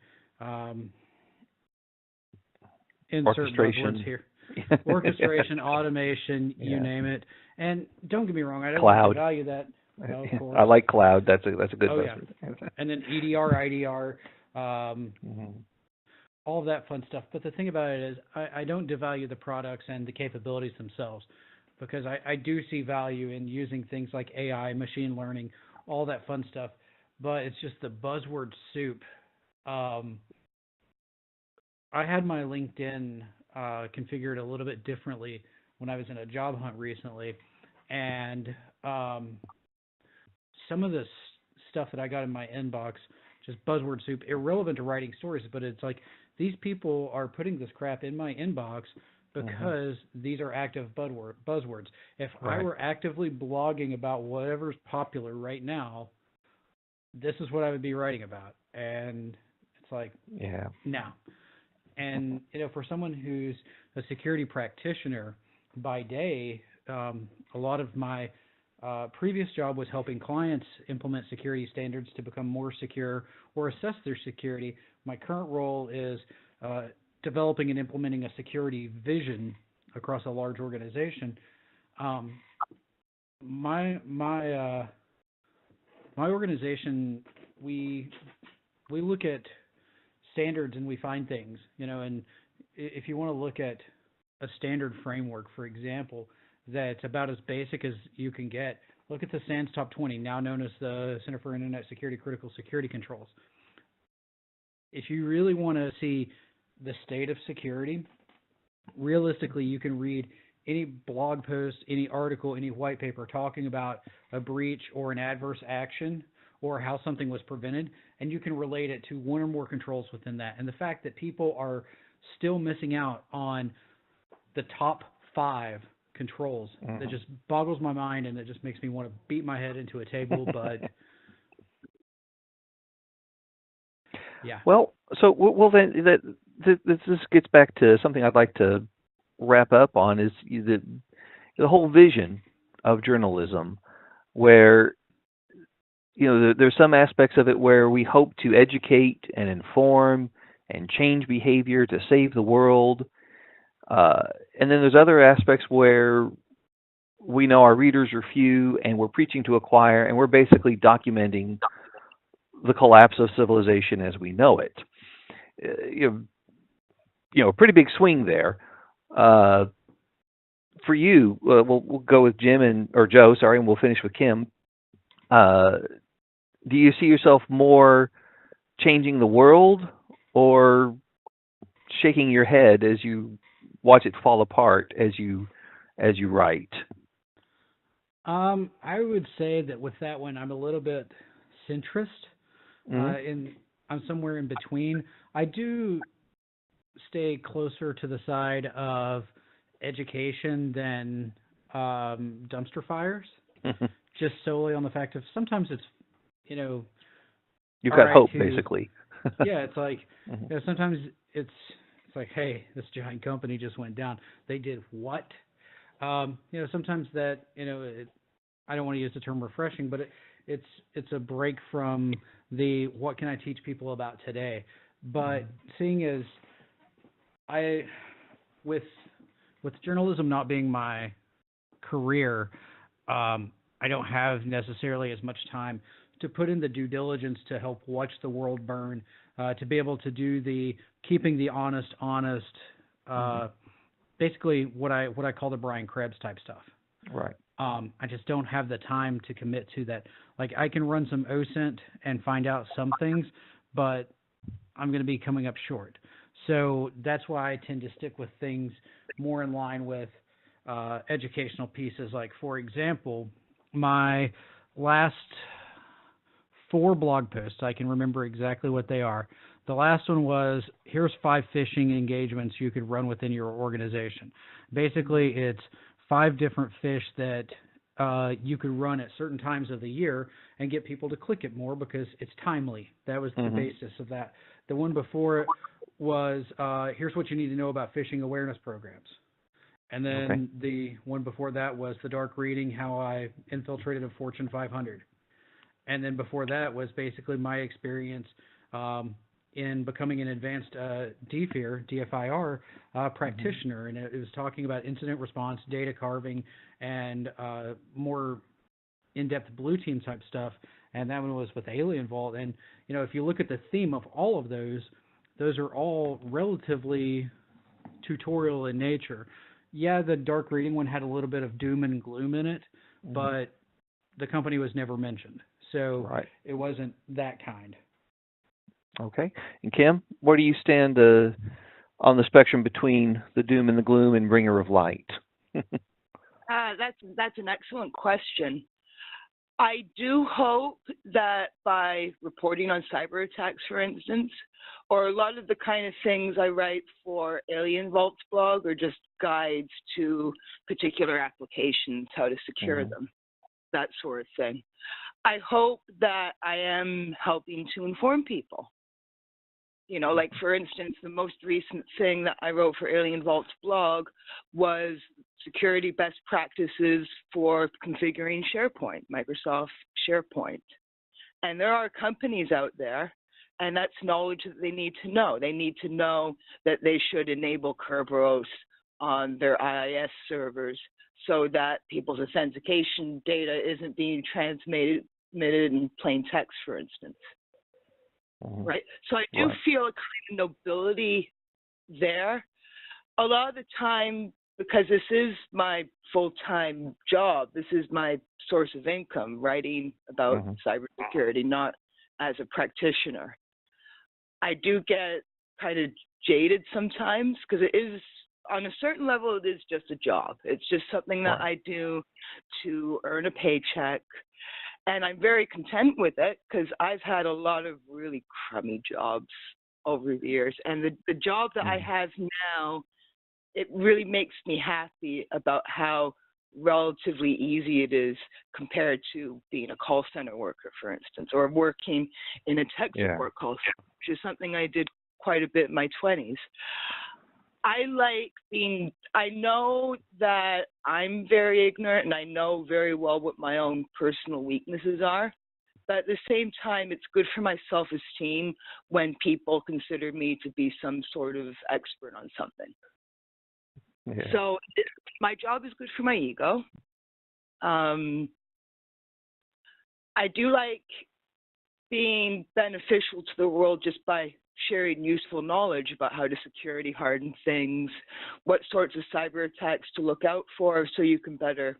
orchestration
here. Orchestration, automation, you name it. And don't get me wrong, I don't
cloud.
value that. Of course.
I like cloud. That's a good buzzword.
Yeah. And then EDR, IDR, all of that fun stuff. But the thing about it is I don't devalue the products and the capabilities themselves, because I do see value in using things like AI, machine learning, all that fun stuff. But it's just the buzzword soup. I had my LinkedIn configured a little bit differently when I was in a job hunt recently, and some of the stuff that I got in my inbox, just buzzword soup, irrelevant to writing stories, but it's like, these people are putting this crap in my inbox because these are active buzzwords. If I were actively blogging about whatever's popular right now, this is what I would be writing about. And it's like, no. And, you know, for someone who's a security practitioner by day, a lot of my previous job was helping clients implement security standards to become more secure or assess their security. My current role is developing and implementing a security vision across a large organization. My organization, we look at standards and we find things, you know, and if you want to look at a standard framework, for example, that's about as basic as you can get, look at the SANS Top 20, now known as the Center for Internet Security Critical Security Controls. If you really want to see the state of security, realistically, you can read any blog post, any article, any white paper talking about a breach or an adverse action or how something was prevented, and you can relate it to one or more controls within that. And the fact that people are still missing out on the top 5 controls, that just boggles my mind, and it just makes me want to beat my head into a table, but yeah.
Well, then this gets back to something I'd like to wrap up on is the whole vision of journalism, where there's some aspects of it where we hope to educate and inform and change behavior to save the world, and then there's other aspects where we know our readers are few and we're preaching to a choir and we're basically documenting the collapse of civilization as we know it. A pretty big swing there. For you, we'll go with Joe, and we'll finish with Kim. Do you see yourself more changing the world or shaking your head as you watch it fall apart as you write?
I would say that with that one, I'm a little bit centrist. I'm somewhere in between. I do stay closer to the side of education than dumpster fires, just solely on the fact of sometimes it's,
you've got hope, basically.
Yeah, it's like sometimes it's like, hey, this giant company just went down. They did what? Sometimes that I don't want to use the term refreshing, but it's a break from the what can I teach people about today. But seeing as with journalism not being my career, I don't have necessarily as much time to put in the due diligence to help watch the world burn, to be able to do the keeping the honest, basically what I call the Brian Krebs type stuff.
Right.
I just don't have the time to commit to that. Like I can run some OSINT and find out some things, but I'm going to be coming up short. So that's why I tend to stick with things more in line with educational pieces. Like, for example, my last 4 blog posts, I can remember exactly what they are. The last one was, here's 5 phishing engagements you could run within your organization. Basically, it's 5 different fish that you could run at certain times of the year and get people to click it more because it's timely. That was the basis of that. The one before it was, here's what you need to know about phishing awareness programs. And then the one before that was the dark reading, how I infiltrated a Fortune 500. And then before that was basically my experience in becoming an advanced DFIR practitioner. And it was talking about incident response, data carving, and more in-depth blue team type stuff. And that one was with Alien Vault. And, if you look at the theme of all of those are all relatively tutorial in nature. Yeah, the dark reading one had a little bit of doom and gloom in it, but the company was never mentioned. So it wasn't that kind.
Okay. And Kim, where do you stand on the spectrum between the doom and the gloom and bringer of light?
That's an excellent question. I do hope that by reporting on cyber attacks, for instance, or a lot of the kind of things I write for Alien Vault's blog are just guides to particular applications, how to secure them, that sort of thing. I hope that I am helping to inform people. Like, for instance, the most recent thing that I wrote for Alien Vault's blog was security best practices for configuring SharePoint, Microsoft SharePoint. And there are companies out there, and that's knowledge that they need to know. They need to know that they should enable Kerberos on their IIS servers so that people's authentication data isn't being transmitted in plain text, for instance. Right. So I do feel a kind of nobility there. A lot of the time, because this is my full-time job, this is my source of income, writing about cybersecurity, not as a practitioner. I do get kind of jaded sometimes because it is, on a certain level, it is just a job. It's just something that I do to earn a paycheck. And I'm very content with it because I've had a lot of really crummy jobs over the years. And the job that I have now, it really makes me happy about how relatively easy it is compared to being a call center worker, for instance, or working in a tech support call center, which is something I did
quite a bit in my 20s. I know that I'm very ignorant, and I know very well what my own personal weaknesses are. But at the same time, it's good for my self-esteem when people consider me to be some sort of expert on something.
Yeah.
So my job is good for my ego. I do like being beneficial to the world just by sharing useful knowledge about how to security harden things, what sorts of cyber attacks to look out for so you can better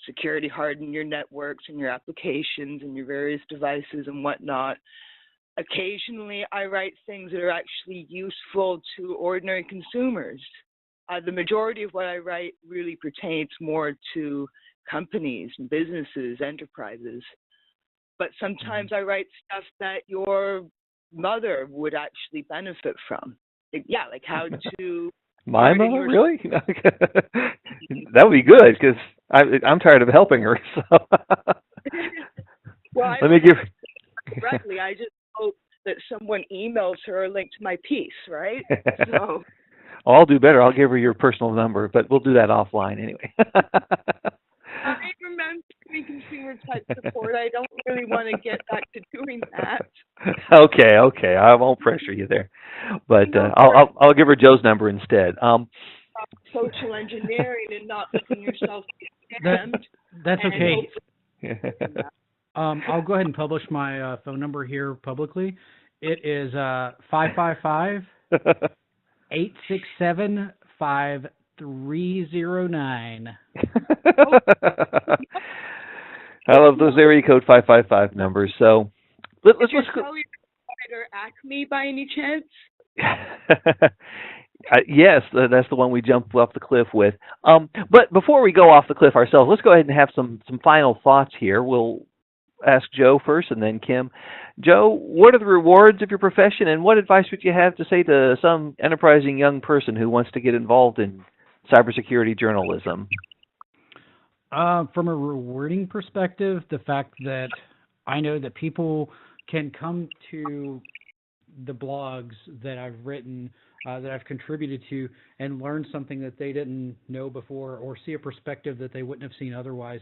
security harden your networks and your applications and your various devices and whatnot. Occasionally, I write things that are actually useful to ordinary consumers. The majority of what I write really pertains more to companies, businesses, enterprises. But sometimes I write stuff that your mother would actually benefit from. Yeah, like how to...
My mother, really? That would be good, because I'm tired of helping her. So
well,
let me give
directly. I just hope that someone emails her a link to my piece, right? So
I'll do better. I'll give her your personal number, but we'll do that offline anyway.
I remember doing consumer type support. I don't really want to get back to doing that.
Okay. I won't pressure you there, but I'll give her Joe's number instead.
Social engineering and not letting yourself get scammed.
That's okay. I'll go ahead and publish my phone number here publicly. It is 555-867-5309. I
love those area code 555 numbers. So let's go.
Provider Acme by any chance?
Yes, that's the one we jumped off the cliff with. But before we go off the cliff ourselves, let's go ahead and have some final thoughts here. We'll ask Joe first and then Kim. Joe, what are the rewards of your profession, and what advice would you have to say to some enterprising young person who wants to get involved in cybersecurity journalism?
From a rewarding perspective, the fact that I know that people can come to the blogs that I've written, that I've contributed to, and learn something that they didn't know before, or see a perspective that they wouldn't have seen otherwise.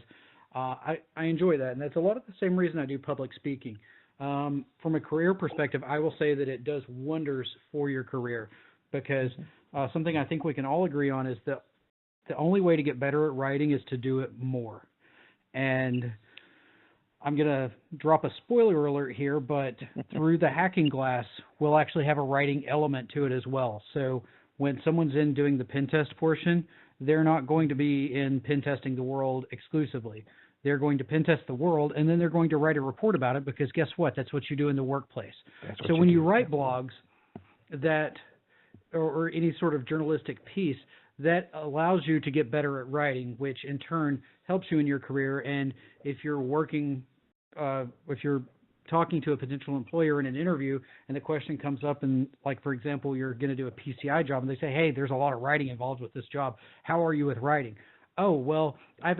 I enjoy that, and that's a lot of the same reason I do public speaking. From a career perspective, I will say that it does wonders for your career, because something I think we can all agree on is that the only way to get better at writing is to do it more. And I'm going to drop a spoiler alert here, but through the hacking glass, we'll actually have a writing element to it as well. So when someone's in doing the pen test portion, they're not going to be in pen testing the world exclusively. They're going to pen test the world, and then they're going to write a report about it, because guess what? That's what you do in the workplace. So when you write blogs that, or any sort of journalistic piece, that allows you to get better at writing, which in turn helps you in your career. And if you're working, if you're talking to a potential employer in an interview and the question comes up, and like, for example, you're going to do a PCI job and they say, hey, there's a lot of writing involved with this job. How are you with writing? Oh, well, I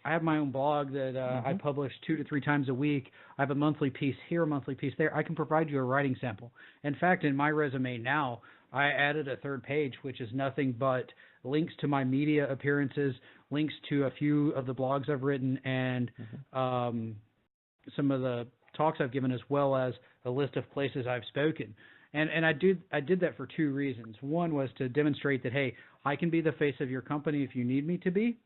have my own blog that I publish 2 to 3 times a week. I have a monthly piece here, a monthly piece there. I can provide you a writing sample. In fact, in my resume now, I added a third page, which is nothing but links to my media appearances, links to a few of the blogs I've written, and some of the talks I've given, as well as a list of places I've spoken. And I did that for 2 reasons. One was to demonstrate that, hey, I can be the face of your company if you need me to be.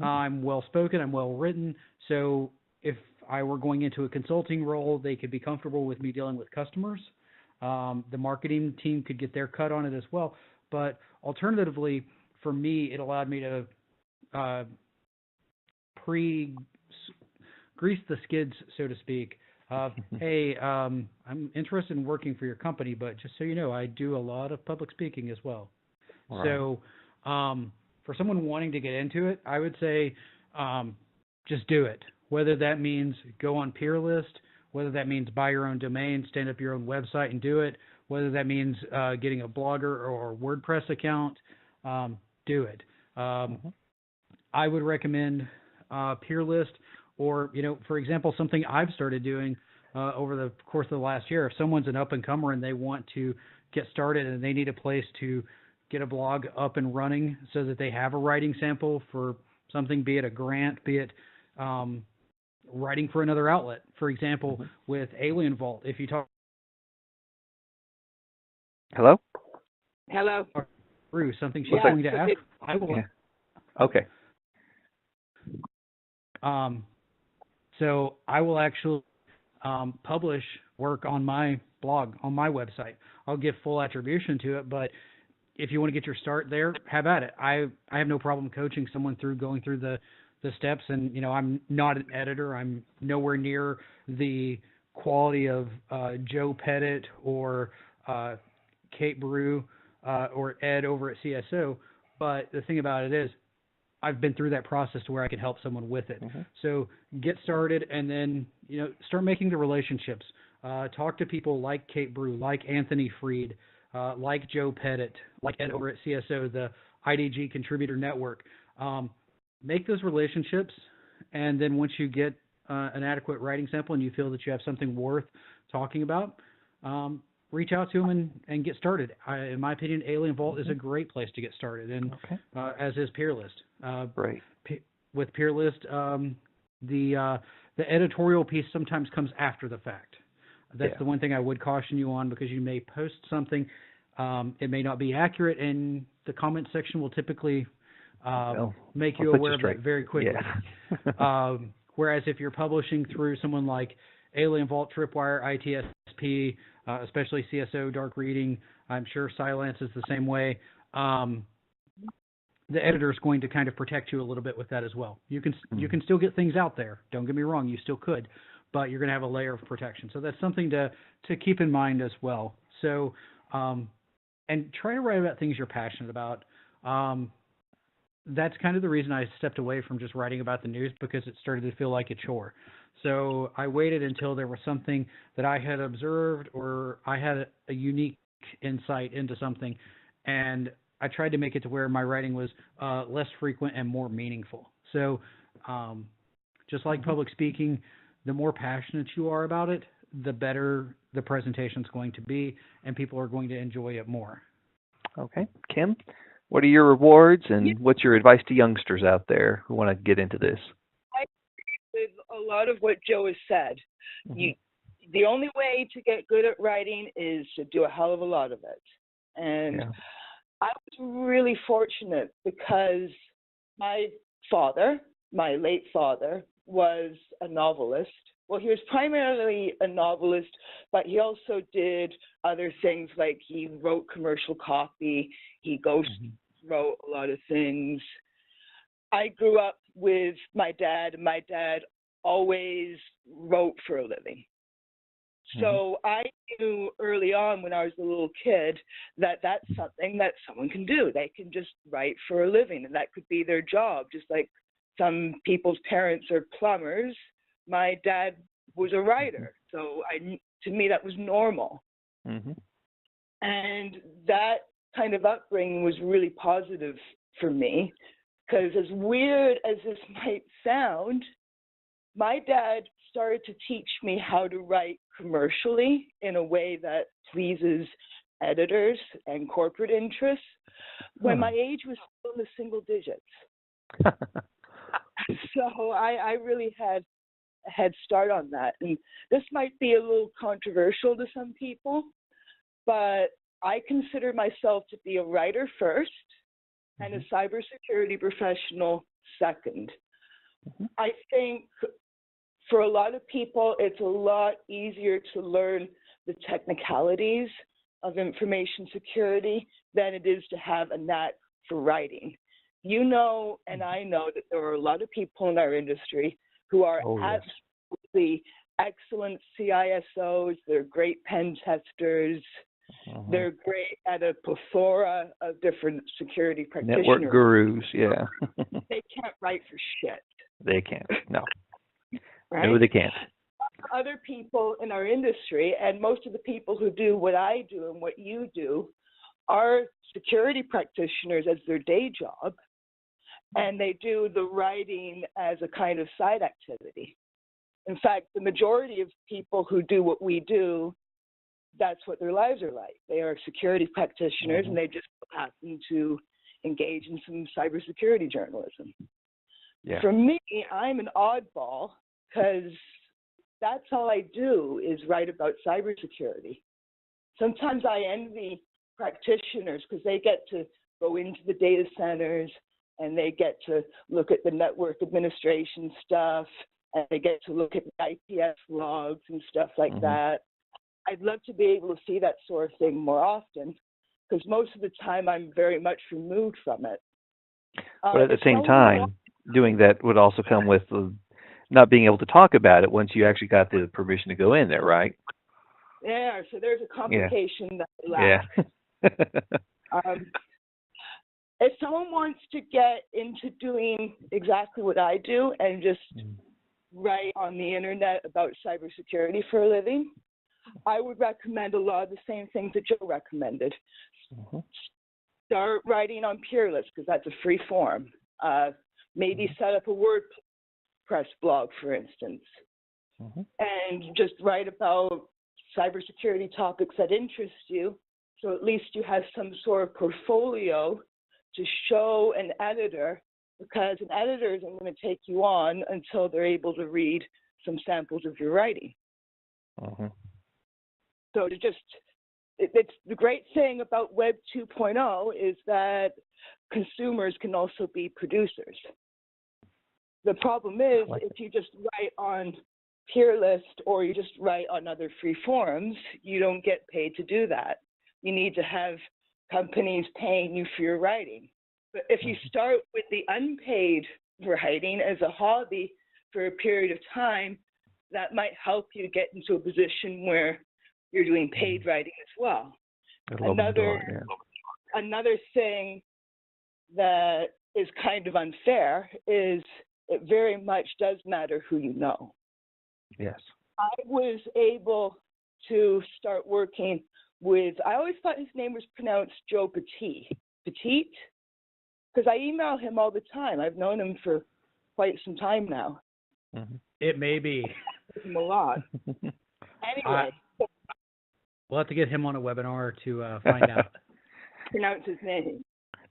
I'm well-spoken, I'm well-written, so if I were going into a consulting role, they could be comfortable with me dealing with customers. The marketing team could get their cut on it as well. But alternatively, for me, it allowed me to grease the skids, so to speak. Hey, I'm interested in working for your company, but just so you know, I do a lot of public speaking as well. Right. So for someone wanting to get into it, I would say just do it. Whether that means go on PeerList, whether that means buy your own domain, stand up your own website and do it, whether that means getting a Blogger or WordPress account, do it. I would recommend PeerList, or, for example, something I've started doing over the course of the last year. If someone's an up-and-comer and they want to get started and they need a place to get a blog up and running so that they have a writing sample for something, be it a grant, be it writing for another outlet. For example, with Alien Vault, if you talk
Hello?
through something she's going to ask, I will.
Yeah. Okay.
So I will actually publish work on my blog, on my website. I'll give full attribution to it, but if you want to get your start there, have at it. I have no problem coaching someone through going through the steps, and you know, I'm not an editor. I'm nowhere near the quality of Joe Pettit or Kate Brew or Ed over at CSO. But the thing about it is, I've been through that process to where I can help someone with it. So get started, and then, you know, start making the relationships. Talk to people like Kate Brew, like Anthony Freed, like Joe Pettit, like Ed over at CSO, the IDG Contributor Network. Make those relationships, and then once you get an adequate writing sample and you feel that you have something worth talking about, reach out to them and get started. In my opinion, Alien Vault is a great place to get started, and as is PeerList.
Right.
With PeerList, the editorial piece sometimes comes after the fact. That's the one thing I would caution you on, because you may post something, it may not be accurate, and the comment section will typically make you aware of it very quickly. Yeah. Whereas if you're publishing through someone like Alien Vault, Tripwire, ITSP, especially CSO, Dark Reading, I'm sure Cylance is the same way, the editor is going to kind of protect you a little bit with that as well. You can still get things out there. Don't get me wrong, you still could, but you're going to have a layer of protection. So that's something to keep in mind as well. So, and try to write about things you're passionate about. That's kind of the reason I stepped away from just writing about the news, because it started to feel like a chore. So I waited until there was something that I had observed, or I had a unique insight into something, and I tried to make it to where my writing was less frequent and more meaningful. So just like public speaking, the more passionate you are about it, the better the presentation is going to be, and people are going to enjoy it more.
Okay. Kim, what are your rewards, and what's your advice to youngsters out there who want to get into this?
I agree with a lot of what Joe has said. The only way to get good at writing is to do a hell of a lot of it. And I was really fortunate, because my father, my late father, was a novelist. Well, he was primarily a novelist, but he also did other things, like he wrote commercial copy, he ghost wrote a lot of things. I grew up with my dad, and my dad always wrote for a living. So I knew early on, when I was a little kid, that that's something that someone can do. They can just write for a living, and that could be their job. Just like some people's parents are plumbers, my dad was a writer. So to me, that was normal. And that kind of upbringing was really positive for me, because as weird as this might sound, my dad started to teach me how to write commercially in a way that pleases editors and corporate interests when my age was still in the single digits. So I really had a head start on that. And this might be a little controversial to some people, but I consider myself to be a writer first and a cybersecurity professional second. I think for a lot of people, it's a lot easier to learn the technicalities of information security than it is to have a knack for writing. You know, and I know that there are a lot of people in our industry who are absolutely excellent CISOs. They're great pen testers. They're great at a plethora of different security practitioners.
Network gurus,
They can't write for shit.
They can't, no.
Right?
No, they can't.
Other people in our industry, and most of the people who do what I do and what you do, are security practitioners as their day job, and they do the writing as a kind of side activity. In fact, the majority of people who do what we do
that's what their lives are like. They are security practitioners, and they just happen to engage in some cybersecurity journalism.
Yeah.
For me, I'm an oddball because that's all I do is write about cybersecurity. Sometimes I envy practitioners because they get to go into the data centers and they get to look at the network administration stuff, and they get to look at IPS logs and stuff like that. I'd love to be able to see that sort of thing more often, because most of the time I'm very much removed from it.
But at the same time, doing that would also come with not being able to talk about it once you actually got the permission to go in there, right?
Yeah, so there's a complication that I lack.
Yeah.
If someone wants to get into doing exactly what I do and just write on the internet about cybersecurity for a living, I would recommend a lot of the same things that Joe recommended. Start writing on Peerless, because that's a free form. Maybe set up a WordPress blog, for instance, and just write about cybersecurity topics that interest you, so at least you have some sort of portfolio to show an editor, because an editor isn't going to take you on until they're able to read some samples of your writing. So to just, it's the great thing about Web 2.0 is that consumers can also be producers. The problem is if you just write on Peerless or you just write on other free forums, you don't get paid to do that. You need to have companies paying you for your writing. But if you start with the unpaid writing as a hobby for a period of time, that might help you get into a position where you're doing paid writing as well. Another thing that is kind of unfair is it very much does matter who you know.
Yes.
I was able to start working with, I always thought his name was pronounced Joe Petit, because I email him all the time. I've known him for quite some time now.
It may be.
Him a lot. Anyway.
We'll have to get him on a webinar to find out.
Pronounce his name.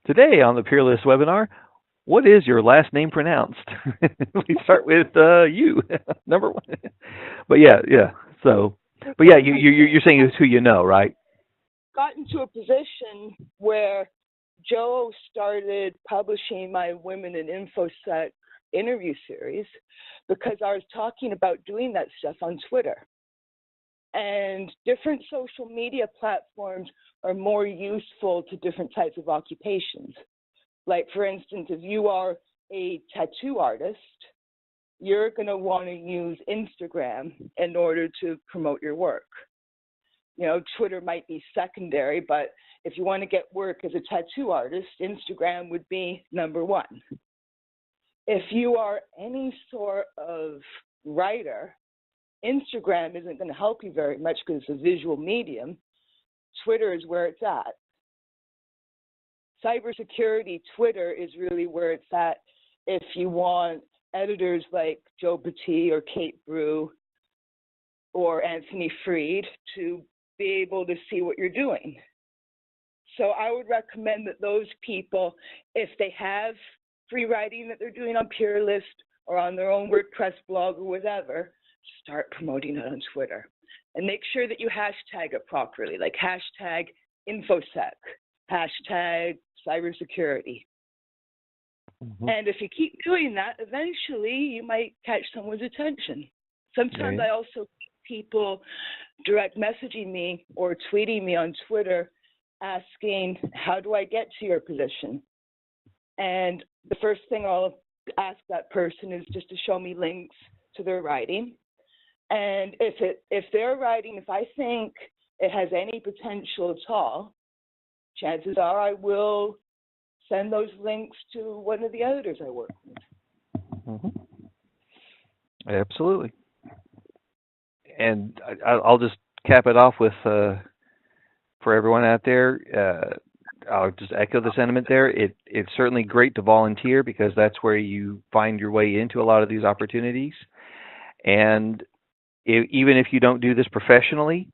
Today on the Peerless webinar, what is your last name pronounced? We start with you, number one. But yeah. So, but yeah, you're saying it's who you know, right?
Got into a position where Joe started publishing my Women in InfoSec interview series because I was talking about doing that stuff on Twitter. And different social media platforms are more useful to different types of occupations. Like, for instance, if you are a tattoo artist, you're going to want to use Instagram in order to promote your work. You know, Twitter might be secondary, but if you want to get work as a tattoo artist, Instagram would be number one. If you are any sort of writer, Instagram isn't going to help you very much because it's a visual medium. Twitter is where it's at. Cybersecurity, Twitter is really where it's at if you want editors like Joe Petit or Kate Brew or Anthony Freed to be able to see what you're doing. So I would recommend that those people, if they have free writing that they're doing on Peerless or on their own WordPress blog or whatever, start promoting it on Twitter. And make sure that you hashtag it properly, like hashtag InfoSec, hashtag cybersecurity. And if you keep doing that, eventually you might catch someone's attention. Sometimes I also get people direct messaging me or tweeting me on Twitter asking, how do I get to your position? And the first thing I'll ask that person is just to show me links to their writing. And if their writing, if I think it has any potential at all, chances are I will send those links to one of the editors I work with.
Absolutely. And I'll just cap it off with, for everyone out there, I'll just echo the sentiment there. It's certainly great to volunteer because that's where you find your way into a lot of these opportunities. And even if you don't do this professionally,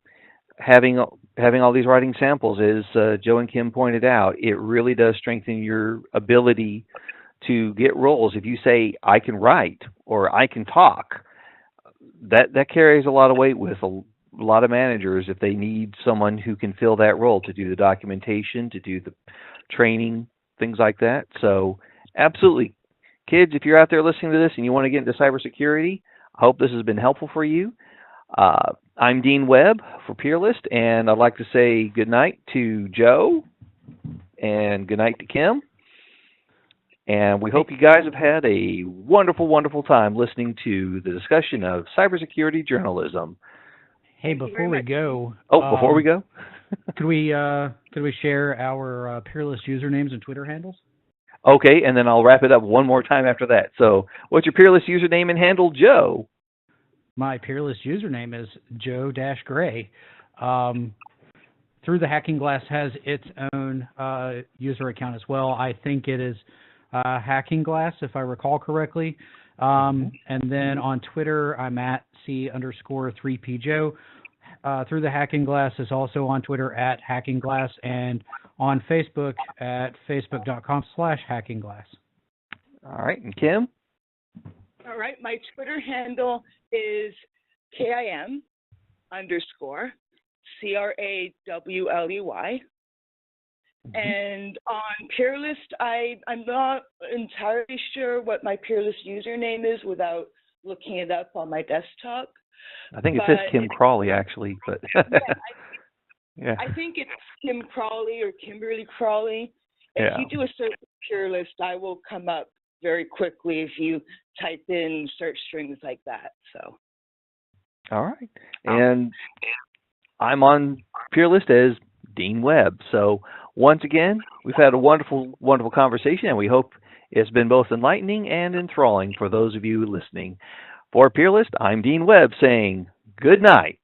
having all these writing samples, as Joe and Kim pointed out, it really does strengthen your ability to get roles. If you say, I can write or I can talk, that carries a lot of weight with a lot of managers if they need someone who can fill that role to do the documentation, to do the training, things like that. So absolutely. Kids, if you're out there listening to this and you want to get into cybersecurity, I hope this has been helpful for you. I'm Dean Webb for Peerlist, and I'd like to say good night to Joe and good night to Kim. And we hope you guys have had a wonderful, wonderful time listening to the discussion of cybersecurity journalism.
Hey, before we go,
before we go,
could we share our Peerless usernames and Twitter handles?
Okay, and then I'll wrap it up one more time after that. So, what's your Peerless username and handle, Joe?
My Peerless username is Joe-Gray. Through the Hacking Glass has its own user account as well. I think it is Hacking Glass, if I recall correctly. And then on Twitter, I'm at C_3PJoe. Through the Hacking Glass is also on Twitter at Hacking Glass and on Facebook at facebook.com/HackingGlass.
All right, and Kim?
All right, my Twitter handle is KIM_CRAWLEY. And on Peerlist, I'm not entirely sure what my Peerlist username is without looking it up on my desktop.
I think it says Kim Crawley, actually. But
yeah, I think it's Kim Crawley or Kimberly Crawley. If you do a search for Peerlist, I will come up very quickly if you type in search strings like that. So. All
right. And I'm on Peerlist as Dean Webb. So once again, we've had a wonderful, wonderful conversation, and we hope it's been both enlightening and enthralling for those of you listening. For Peerlist, I'm Dean Webb saying good night.